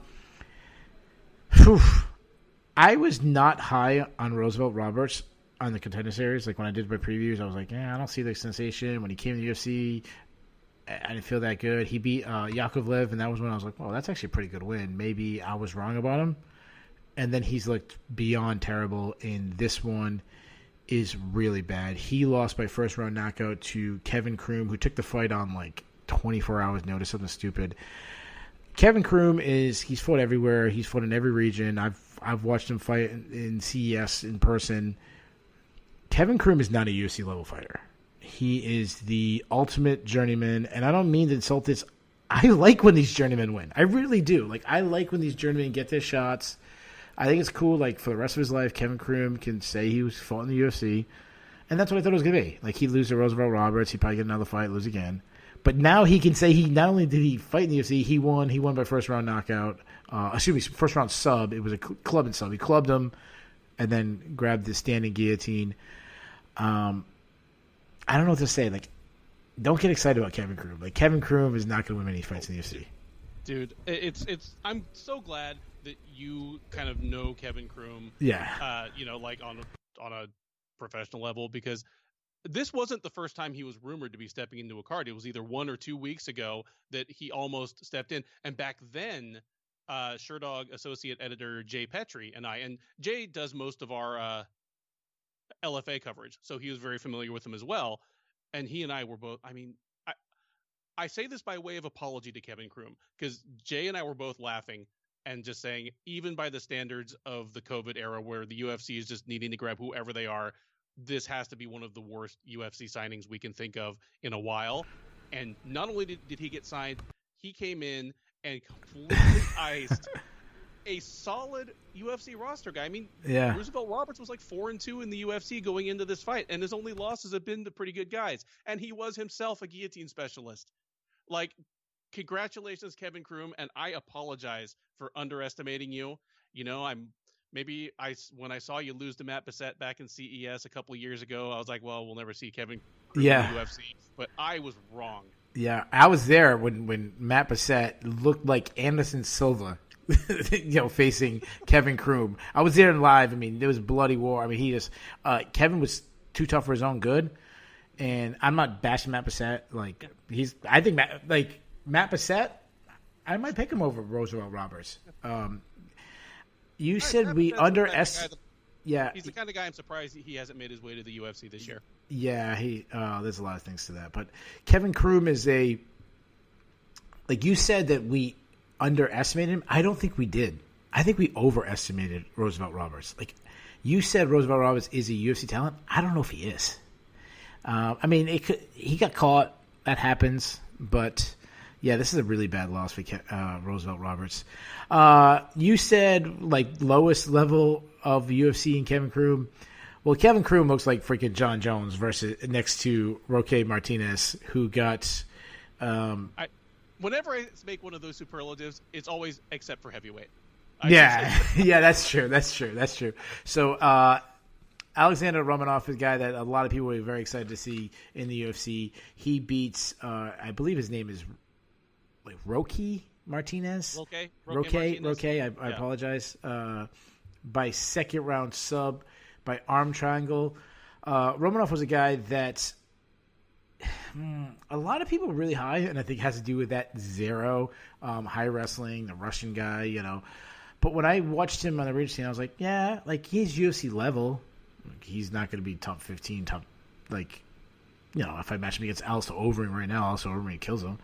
was not high on Roosevelt Roberts on the Contender Series. Like when I did my previews, I was like, I don't see the sensation. When he came to the UFC, I didn't feel that good. He beat Yakovlev, and that was when I was like, well, that's actually a pretty good win. Maybe I was wrong about him. And then he's looked beyond terrible, and this one is really bad. He lost by first-round knockout to Kevin Kroom, who took the fight on like 24 hours notice, something stupid. Kevin Kroom he's fought everywhere. He's fought in every region. I've watched him fight in CES in person. Kevin Kroom is not a UFC level fighter. He is the ultimate journeyman, and I don't mean to insult this. I like when these journeymen win. I really do. Like, I like when these journeymen get their shots. I think it's cool, like, for the rest of his life, Kevin Kroom can say he was fought in the UFC, and that's what I thought it was going to be. Like, he'd lose to Roosevelt Roberts, he'd probably get another fight, lose again. But now he can say he not only did he fight in the UFC, he won by first-round knockout. First-round sub. It was a club and sub. He clubbed him and then grabbed the standing guillotine. I don't know what to say. Like, don't get excited about Kevin Kroom. Like, Kevin Kroom is not going to win many fights in the UFC. Dude, I'm so glad that you kind of know Kevin Kroom. Yeah. Like on a professional level, because this wasn't the first time he was rumored to be stepping into a card. It was either 1 or 2 weeks ago that he almost stepped in. And back then, Sherdog associate editor Jay Petrie and Jay does most of our LFA coverage, so he was very familiar with him as well. And he and I were both, I say this by way of apology to Kevin Kroom, because Jay and I were both laughing and just saying, even by the standards of the COVID era where the UFC is just needing to grab whoever they are, this has to be one of the worst UFC signings we can think of in a while. And not only did he get signed, he came in and completely iced a solid UFC roster guy. I mean, Roosevelt Roberts was like 4-2 in the UFC going into this fight, and his only losses have been to pretty good guys. And he was himself a guillotine specialist. Like, congratulations, Kevin Kroom, and I apologize for underestimating you. You know, when I saw you lose to Matt Bessette back in CES a couple of years ago, I was like, well, we'll never see Kevin Kroom in the UFC. But I was wrong. Yeah, I was there when Matt Bessette looked like Anderson Silva. Facing Kevin Kroom. I was there live. I mean, there was bloody war. I mean, Kevin was too tough for his own good, and I'm not bashing Matt Bessette. I think Matt Bessette, I might pick him over Roosevelt Roberts. You said we underestimated. Yeah, he's the kind of guy I'm surprised he hasn't made his way to the UFC this year. Yeah, there's a lot of things to that, but Kevin Kroom is you said that we underestimated him. I don't think we did. I think we overestimated Roosevelt Roberts. Like you said, Roosevelt Roberts is a UFC talent. I don't know if he is. I mean, he got caught. That happens. But yeah, this is a really bad loss for Roosevelt Roberts. You said lowest level of UFC and Kevin Kroom. Well, Kevin Kroom looks like freaking John Jones next to Roque Martinez, who got. Whenever I make one of those superlatives, it's always except for heavyweight. Yeah, that's true. So Alexander Romanov is a guy that a lot of people were very excited to see in the UFC. He beats, I believe his name is Roque Martinez. Roque. I apologize. By second round sub, by arm triangle. Romanov was a guy that. A lot of people are really high, and I think it has to do with that zero high wrestling, the Russian guy, But when I watched him on the radio scene, I was like, yeah, he's UFC level. He's not going to be top 15, if I match him against Alistair Overeem right now, Alistair Overeem kills him.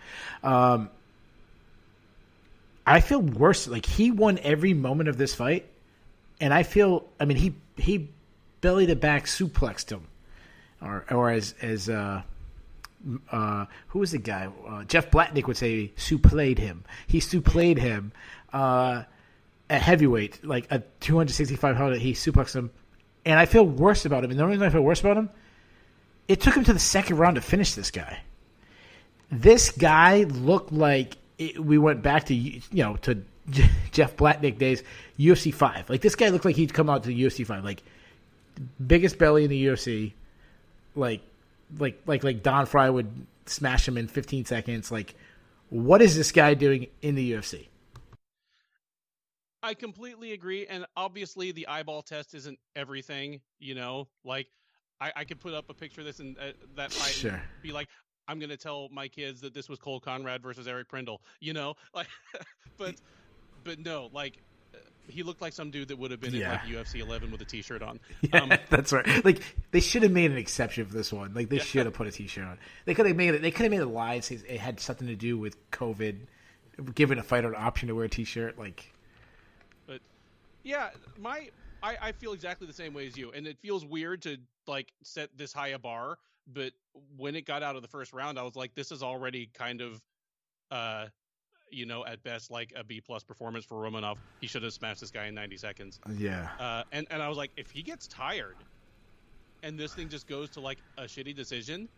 I feel worse. He won every moment of this fight, and he belly to back suplexed him, or as who was the guy? Jeff Blatnick would say supplayed him. He supplayed him at heavyweight, a 265-pounder. He suplexed him, and I feel worse about him. And the only reason I feel worse about him, it took him to the second round to finish this guy. This guy looked like we went back to to Jeff Blatnick days, UFC 5. This guy looked like he'd come out to the UFC 5, biggest belly in the UFC, like Don Fry would smash him in 15 seconds. What is this guy doing in the UFC? I completely agree, and obviously the eyeball test isn't everything. I could put up a picture of this and that fight, sure, and be like, I'm going to tell my kids that this was Cole Conrad versus Eric Prindle. But no, he looked like some dude that would have been in UFC 11 with a T-shirt on. Yeah, that's right. They should have made an exception for this one. They should have put a T-shirt on. They could have made it. They could have made it live. Since it had something to do with COVID, giving a fighter an option to wear a T-shirt. But yeah, I feel exactly the same way as you, and it feels weird to set this high a bar. But when it got out of the first round, I was like, this is already kind of. At best, a B+ performance for Romanov. He should have smashed this guy in 90 seconds. Yeah. And I was like, if he gets tired and this thing just goes to a shitty decision,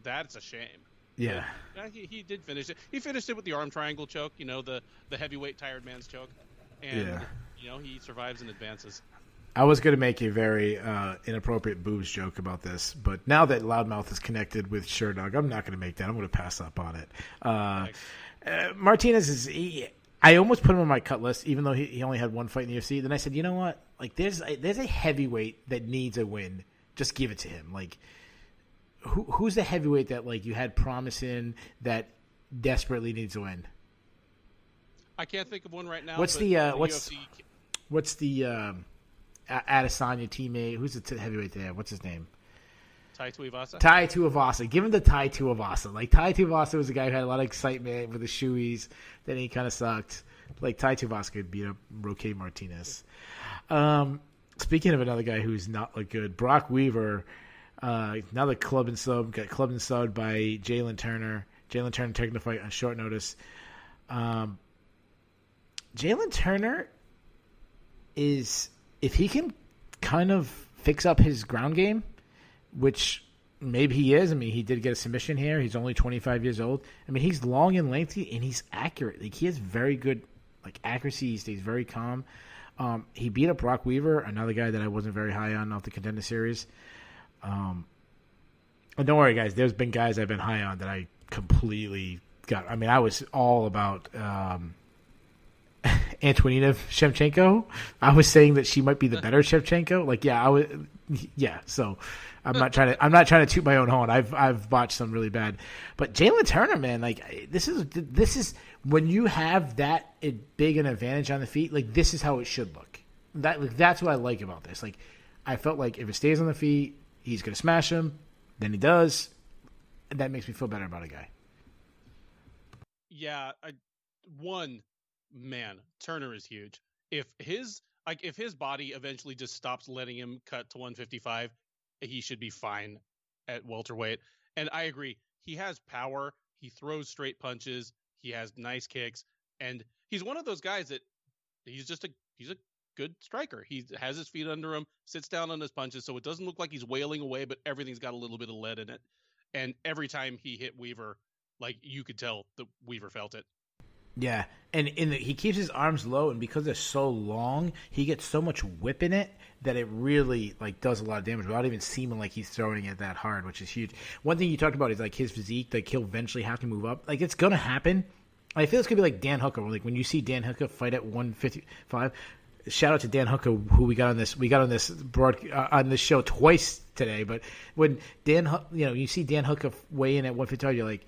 that's a shame. Yeah. But, he did finish it. He finished it with the arm triangle choke, the heavyweight tired man's choke. And, he survives and advances. I was going to make a very inappropriate boobs joke about this, but now that Loudmouth is connected with Sherdog, I'm not going to make that. I'm going to pass up on it. Martinez I almost put him on my cut list, even though he only had one fight in the UFC. Then I said, you know what? There's a heavyweight that needs a win. Just give it to him. Who's the heavyweight that you had promise in that desperately needs a win? I can't think of one right now. What's the Adesanya teammate? Who's the heavyweight there? What's his name? Tai Tuivasa? Tai Tuivasa. Give him the Tai Tuivasa. Tai Tuivasa was a guy who had a lot of excitement with the shoeies. Then he kind of sucked. Tai Tuivasa could beat up Roque Martinez. Speaking of another guy who's not look good, Brock Weaver, another club and sub, got clubbed and subbed by Jalen Turner. Jalen Turner taking the fight on short notice. Jalen Turner is, if he can kind of fix up his ground game, which maybe he is. I mean, he did get a submission here. He's only 25 years old. I mean, he's long and lengthy, and he's accurate. Like, he has very good accuracy. He stays very calm. He beat up Brock Weaver, another guy that I wasn't very high on off the Contender Series. And don't worry, guys. There's been guys I've been high on that I completely got. I mean, I was all about Antonina Shevchenko. I was saying that she might be the better Shevchenko. So I'm not trying to toot my own horn. I've botched some really bad, but Jalen Turner, man, this is when you have that big an advantage on the feet. Like, this is how it should look. That's what I like about this. Like, I felt like if it stays on the feet, he's gonna smash him. Then he does. And that makes me feel better about a guy. Yeah, Turner is huge. If his body eventually just stops letting him cut to 155, he should be fine at welterweight. And I agree. He has power. He throws straight punches. He has nice kicks. And he's one of those guys that he's a good striker. He has his feet under him, sits down on his punches, so it doesn't look like he's wailing away, but everything's got a little bit of lead in it. And every time he hit Weaver, you could tell that Weaver felt it. Yeah, and he keeps his arms low, and because they're so long, he gets so much whip in it that it really does a lot of damage without even seeming like he's throwing it that hard, which is huge. One thing you talked about is his physique. He'll eventually have to move up. It's gonna happen. I feel it's gonna be like Dan Hooker. When you see Dan Hooker fight at 155. Shout out to Dan Hooker, who we got on this on this show twice today. But when you see Dan Hooker weigh in at 155, you're like,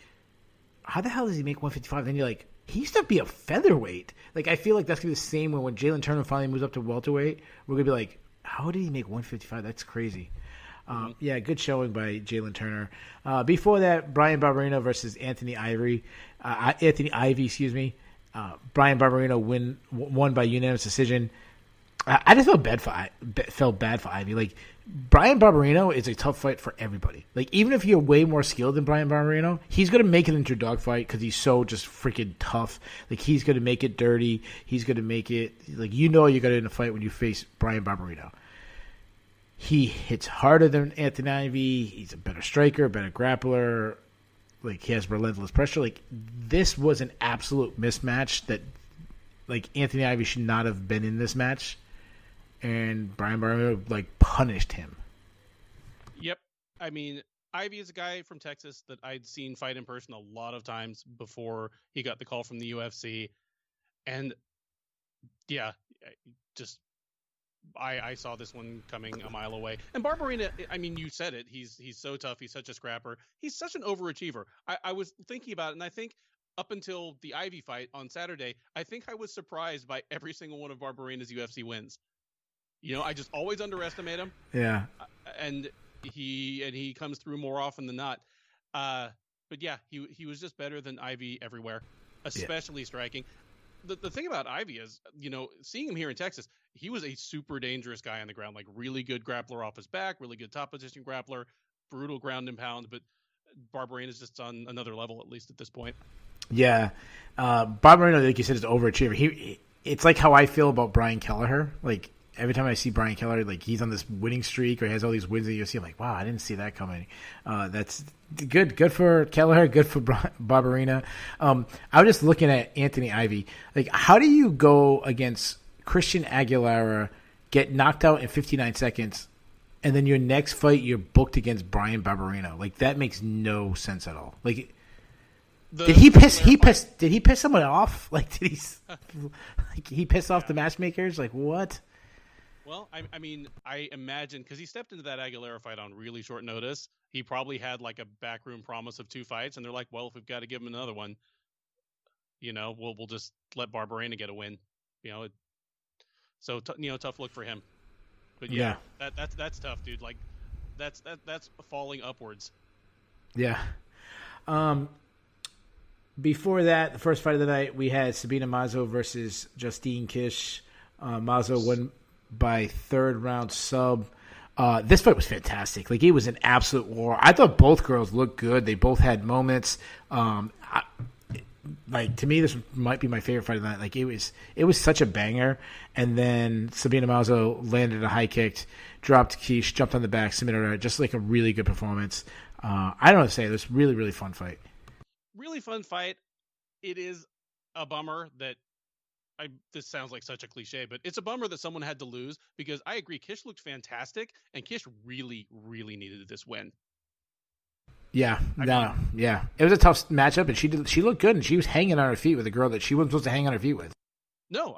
how the hell does he make 155? Then you're like, he used to be a featherweight. I feel like that's gonna be the same when Jalen Turner finally moves up to welterweight. We're gonna be like, how did he make 155? That's crazy. Yeah, good showing by Jalen Turner. Before that, Brian Barberino versus Anthony Ivy. Brian Barberino won by unanimous decision. I just felt bad for Ivy. Brian Barberino is a tough fight for everybody. Even if you're way more skilled than Brian Barberino, he's going to make it into a dogfight because he's so just freaking tough. He's going to make it dirty. He's going to make it you're going to in a fight when you face Brian Barberino. He hits harder than Anthony Ivy. He's a better striker, better grappler. He has relentless pressure. This was an absolute mismatch that, Anthony Ivy should not have been in this match. And Brian Barberino, punished him. Yep. I mean, Ivy is a guy from Texas that I'd seen fight in person a lot of times before he got the call from the UFC. And, yeah, I saw this one coming a mile away. And Barberina, I mean, you said it. He's so tough. He's such a scrapper. He's such an overachiever. I was thinking about it, and I think up until the Ivy fight on Saturday, I think I was surprised by every single one of Barberina's UFC wins. I just always underestimate him. Yeah. And he comes through more often than not. But yeah, he was just better than Ivy everywhere, especially striking. The thing about Ivy is, seeing him here in Texas, he was a super dangerous guy on the ground, really good grappler off his back, really good top position grappler, brutal ground and pound. But Barberina is just on another level, at least at this point. Yeah. Barberina, like you said, is an overachiever. It's like how I feel about Brian Kelleher. Every time I see Brian Kelleher, he's on this winning streak or he has all these wins in the UFC, I'm like, wow, I didn't see that coming. That's good. Good for Kelleher. Good for Barberina. I was just looking at Anthony Ivy. How do you go against Christian Aguilera, get knocked out in 59 seconds, and then your next fight you're booked against Brian Barberino? That makes no sense at all. Did he piss someone off? Did he piss off the matchmakers? What? Well, I mean, I imagine because he stepped into that Aguilera fight on really short notice, he probably had a backroom promise of 2 fights, and they're like, well, if we've got to give him another one, we'll just let Barberina get a win, So tough look for him. But yeah. That's tough, dude. That's falling upwards. Yeah. Before that, the first fight of the night, we had Sabina Mazo versus Justine Kish. Mazo won by third round sub. This fight was fantastic. Like, it was an absolute war. I thought both girls looked good. They both had moments. To me, this might be my favorite fight of the night. Like, it was such a banger. And then Sabina Mazo landed a high kick, dropped Keish, jumped on the back, submitted her. Just like a really good performance. I don't know what to say. It was really, really fun fight. Really fun fight. It is a bummer that this sounds like such a cliche, but it's a bummer that someone had to lose, because I agree, Kish looked fantastic, and Kish really, really needed this win. Yeah, yeah. It was a tough matchup, and she looked good, and she was hanging on her feet with a girl that she wasn't supposed to hang on her feet with. No,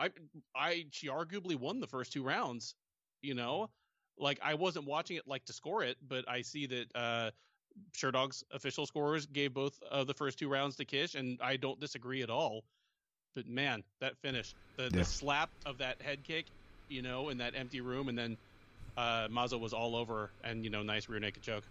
she arguably won the first 2 rounds. Like, I wasn't watching it like to score it, but I see that Sherdog's official scorers gave both of the first 2 rounds to Kish, and I don't disagree at all. But man, that finish, the slap of that head kick, in that empty room, and then Mazo was all over, and nice rear naked choke.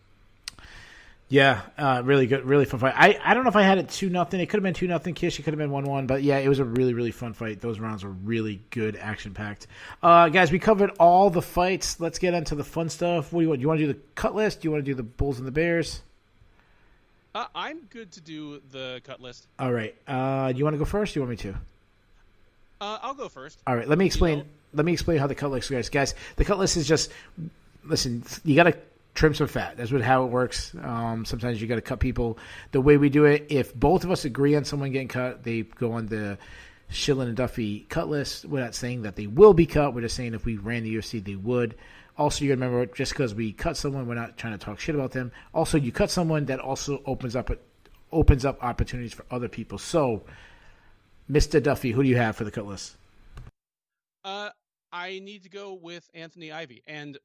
Yeah, really good, really fun fight. I don't know if I had it 2-0. It could have been 2-0 Kish. It could have been 1-1. But yeah, it was a really, really fun fight. Those rounds were really good, action packed. Guys, we covered all the fights. Let's get into the fun stuff. What do you want? You want to do the cut list? Do you want to do the Bulls and the Bears? I'm good to do the cut list. All right. Do you want to go first? Or do you want me to? I'll go first. All right. Let me explain. Let me explain how the cut list goes, guys. The cut list is just, listen. You got to trim some fat. That's how it works. Sometimes you got to cut people. The way we do it, if both of us agree on someone getting cut, they go on the Shillan and Duffy cut list. We're not saying that they will be cut. We're just saying if we ran the UFC, they would. Also, you remember, just because we cut someone, we're not trying to talk shit about them. Also, you cut someone, that also opens up opportunities for other people. So, Mr. Duffy, who do you have for the cut list? I need to go with Anthony Ivy, and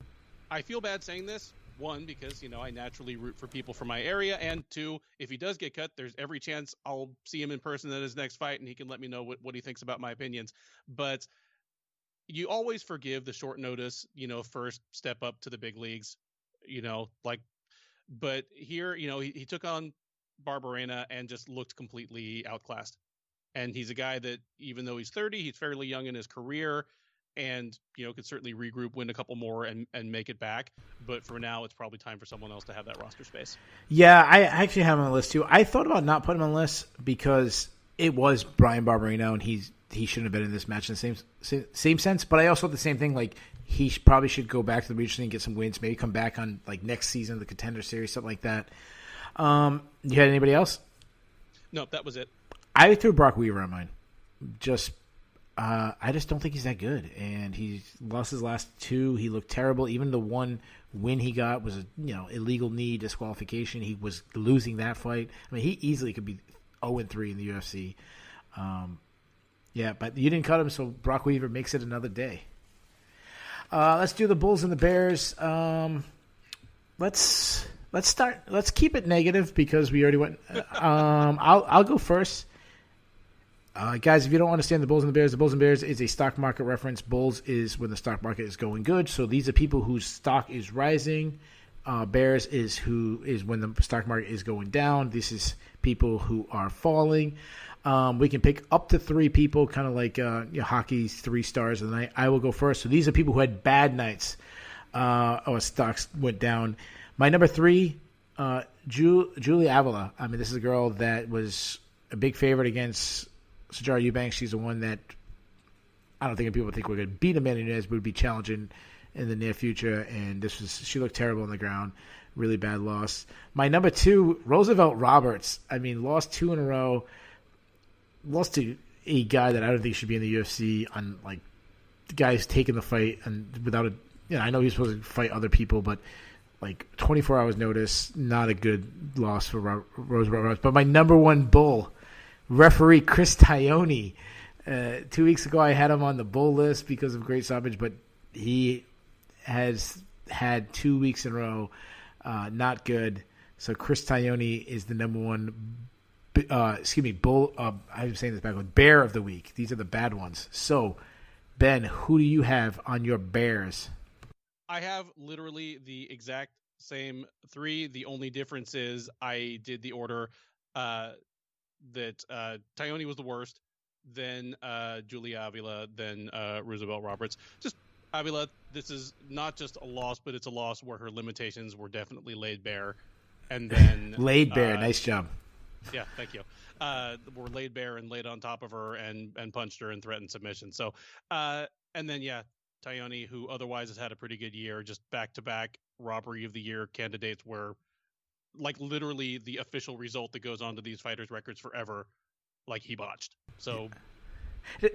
I feel bad saying this. 1, because I naturally root for people from my area, and 2, if he does get cut, there's every chance I'll see him in person at his next fight, and he can let me know what he thinks about my opinions. But you always forgive the short notice, first step up to the big leagues, but here, he took on Barberena and just looked completely outclassed. And he's a guy that, even though he's 30, he's fairly young in his career, and could certainly regroup, win a couple more, and make it back. But for now, it's probably time for someone else to have that roster space. Yeah, I actually have him on the list too. I thought about not putting him on the list because it was Brian Barberena, and he shouldn't have been in this match in the same sense. But I also thought the same thing. Like, he probably should go back to the regional and get some wins. Maybe come back on like next season, the Contender Series, something like that. You had anybody else? No, that was it. I threw Brock Weaver on mine. I just don't think he's that good, and he lost his last 2. He looked terrible. Even the one win he got was a illegal knee disqualification. He was losing that fight. I mean, he easily could be 0-3 in the UFC. Yeah, but you didn't cut him, so Brock Weaver makes it another day. Let's do the Bulls and the Bears. Let's start. Let's keep it negative because we already went. I'll go first. Guys, if you don't understand the Bulls and the Bears is a stock market reference. Bulls is when the stock market is going good. So these are people whose stock is rising. Bears is when the stock market is going down. This is people who are falling. We can pick up to 3 people, kind of like hockey's 3 stars of the night. I will go first. So these are people who had bad nights. Stocks went down. My number 3, Julia Avila. I mean, this is a girl that was a big favorite against Sajara Eubanks. She's the one that I don't think people think we're going to beat Amanda Nunes, but would be challenging in the near future. And she looked terrible on the ground. Really bad loss. My number 2, Roosevelt Roberts. I mean, lost 2 in a row. Lost to a guy that I don't think should be in the UFC. On like the guy's taking the fight and without I know he's supposed to fight other people, but like 24 hours notice, not a good loss for Roosevelt Roberts. But my number 1 bull, referee Chris Taioni. 2 weeks ago, I had him on the bull list because of great stoppage, but he has had 2 weeks in a row not good. So Chris Taioni is the number 1. Bull. I'm saying this backwards. Bear of the week. These are the bad ones. So, Ben, who do you have on your Bears? I have literally the exact same 3. The only difference is I did the order that Taioni was the worst, then Julia Avila, then Roosevelt Roberts. Just Avila, this is not just a loss, but it's a loss where her limitations were definitely laid bare. And then laid bare, nice job. Yeah, thank you. Were laid bare and laid on top of her and punched her and threatened submission. So, and then Tayoni, who otherwise has had a pretty good year, just back-to-back robbery of the year candidates were like literally the official result that goes on to these fighters' records forever. Like he botched. So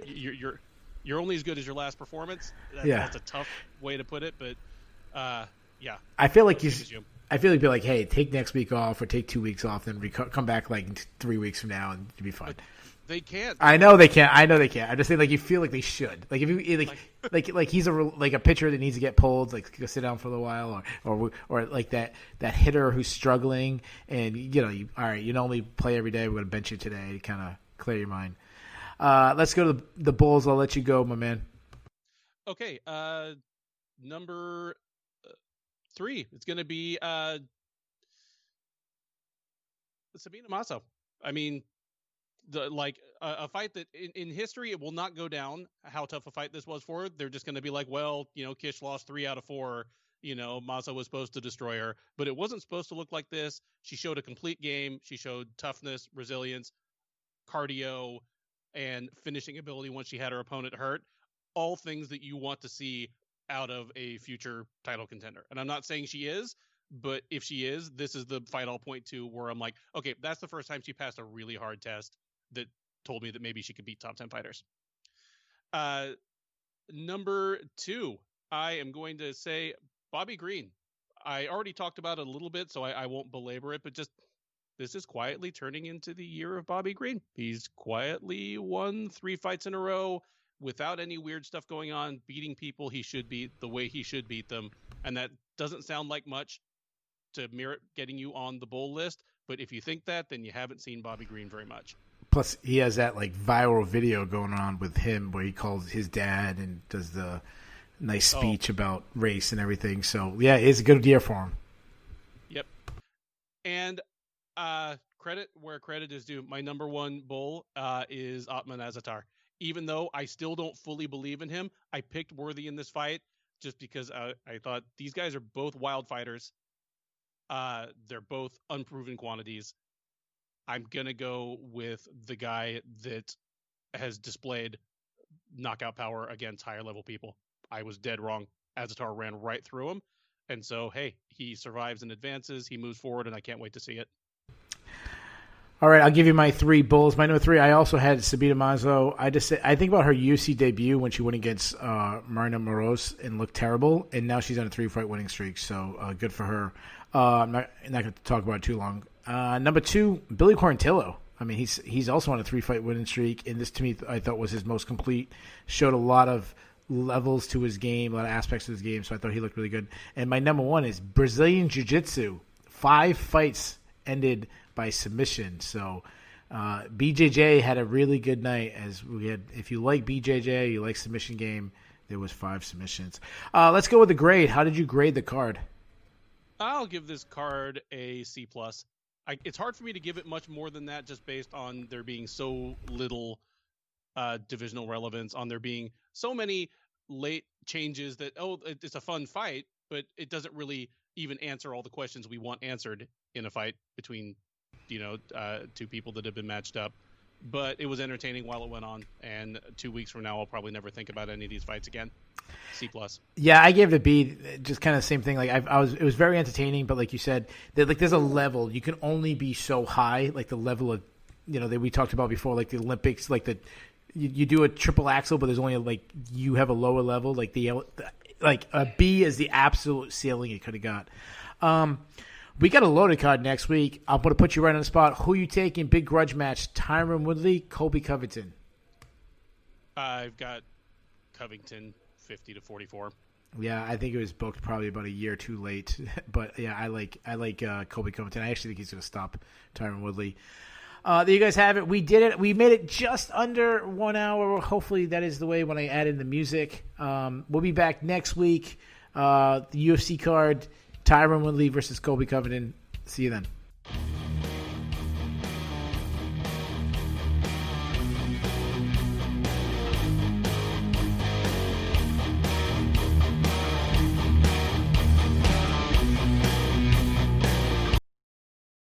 you're only as good as your last performance. That's a tough way to put it, but yeah. I feel like you'd be like, hey, take next week off or take 2 weeks off, then come back like 3 weeks from now and you'll be fine. But they can't. I know they can't. I just think like you feel like they should. Like if you like he's a pitcher that needs to get pulled, like go sit down for a little while, or like that hitter who's struggling, and all right, you normally play every day. We're gonna bench you today to kind of clear your mind. Let's go to the Bulls. I'll let you go, my man. Okay. Number 3. It's gonna be Sabina Masso. I mean, a fight that in history it will not go down how tough a fight this was for her. They're just going to be like, well, Kish lost 3 out of 4. Masso was supposed to destroy her, but it wasn't supposed to look like this. She showed a complete game. She showed toughness, resilience, cardio, and finishing ability once she had her opponent hurt. All things that you want to see out of a future title contender. And I'm not saying she is, but if she is, this is the fight I'll point to where I'm like, okay, that's the first time she passed a really hard test that told me that maybe she could beat top 10 fighters. Number 2, I am going to say Bobby Green. I already talked about it a little bit, so I won't belabor it, but just this is quietly turning into the year of Bobby Green. He's quietly won 3 fights in a row without any weird stuff going on, beating people he should beat the way he should beat them. And that doesn't sound like much to merit getting you on the Bull list, but if you think that, then you haven't seen Bobby Green very much. Plus, he has that like viral video going on with him where he calls his dad and does the nice speech about race and everything. So, yeah, it's a good year for him. Yep. And credit where credit is due. My number 1 Bull is Atman Azatar. Even though I still don't fully believe in him, I picked Worthy in this fight just because I thought these guys are both wild fighters. They're both unproven quantities. I'm going to go with the guy that has displayed knockout power against higher level people. I was dead wrong. Azatar ran right through him. And so, hey, he survives and advances. He moves forward, and I can't wait to see it. All right, I'll give you my 3 Bulls. My number 3, I also had Sabina Mazo. I think about her UFC debut when she went against Marina Moroz and looked terrible, and now she's on a 3-fight winning streak, so good for her. I'm not going to talk about it too long. Number 2, Billy Quarantillo. I mean, he's also on a 3-fight winning streak, and this to me I thought was his most complete. Showed a lot of levels to his game, a lot of aspects of his game, so I thought he looked really good. And my number 1 is Brazilian Jiu-Jitsu. 5 fights ended by submission. So BJJ had a really good night. As we had, if you like BJJ, you like submission game, there was 5 submissions. Let's go with the grade. How did you grade the card? I'll give this card a C+. It's hard for me to give it much more than that just based on there being so little divisional relevance, on there being so many late changes that, it's a fun fight, but it doesn't really even answer all the questions we want answered in a fight between, 2 people that have been matched up. But it was entertaining while it went on, and 2 weeks from now, I'll probably never think about any of these fights again. C+. Yeah, I gave it a B. Just kind of the same thing. Like it was very entertaining, but like you said, there's a level. You can only be so high, like the level of, that we talked about before, like the Olympics, like you do a triple axel, but there's only like you have a lower level, like like a B is the absolute ceiling it could have got. We got a loaded card next week. I'm going to put you right on the spot. Who you taking? Big grudge match. Tyron Woodley, Colby Covington. I've got Covington 50-44. Yeah, I think it was booked probably about a year too late. But yeah, I like Colby Covington. I actually think he's going to stop Tyron Woodley. There you guys have it. We did it. We made it just under 1 hour. Hopefully that is the way when I add in the music. We'll be back next week. The UFC card. Tyron Woodley versus Colby Covington. See you then.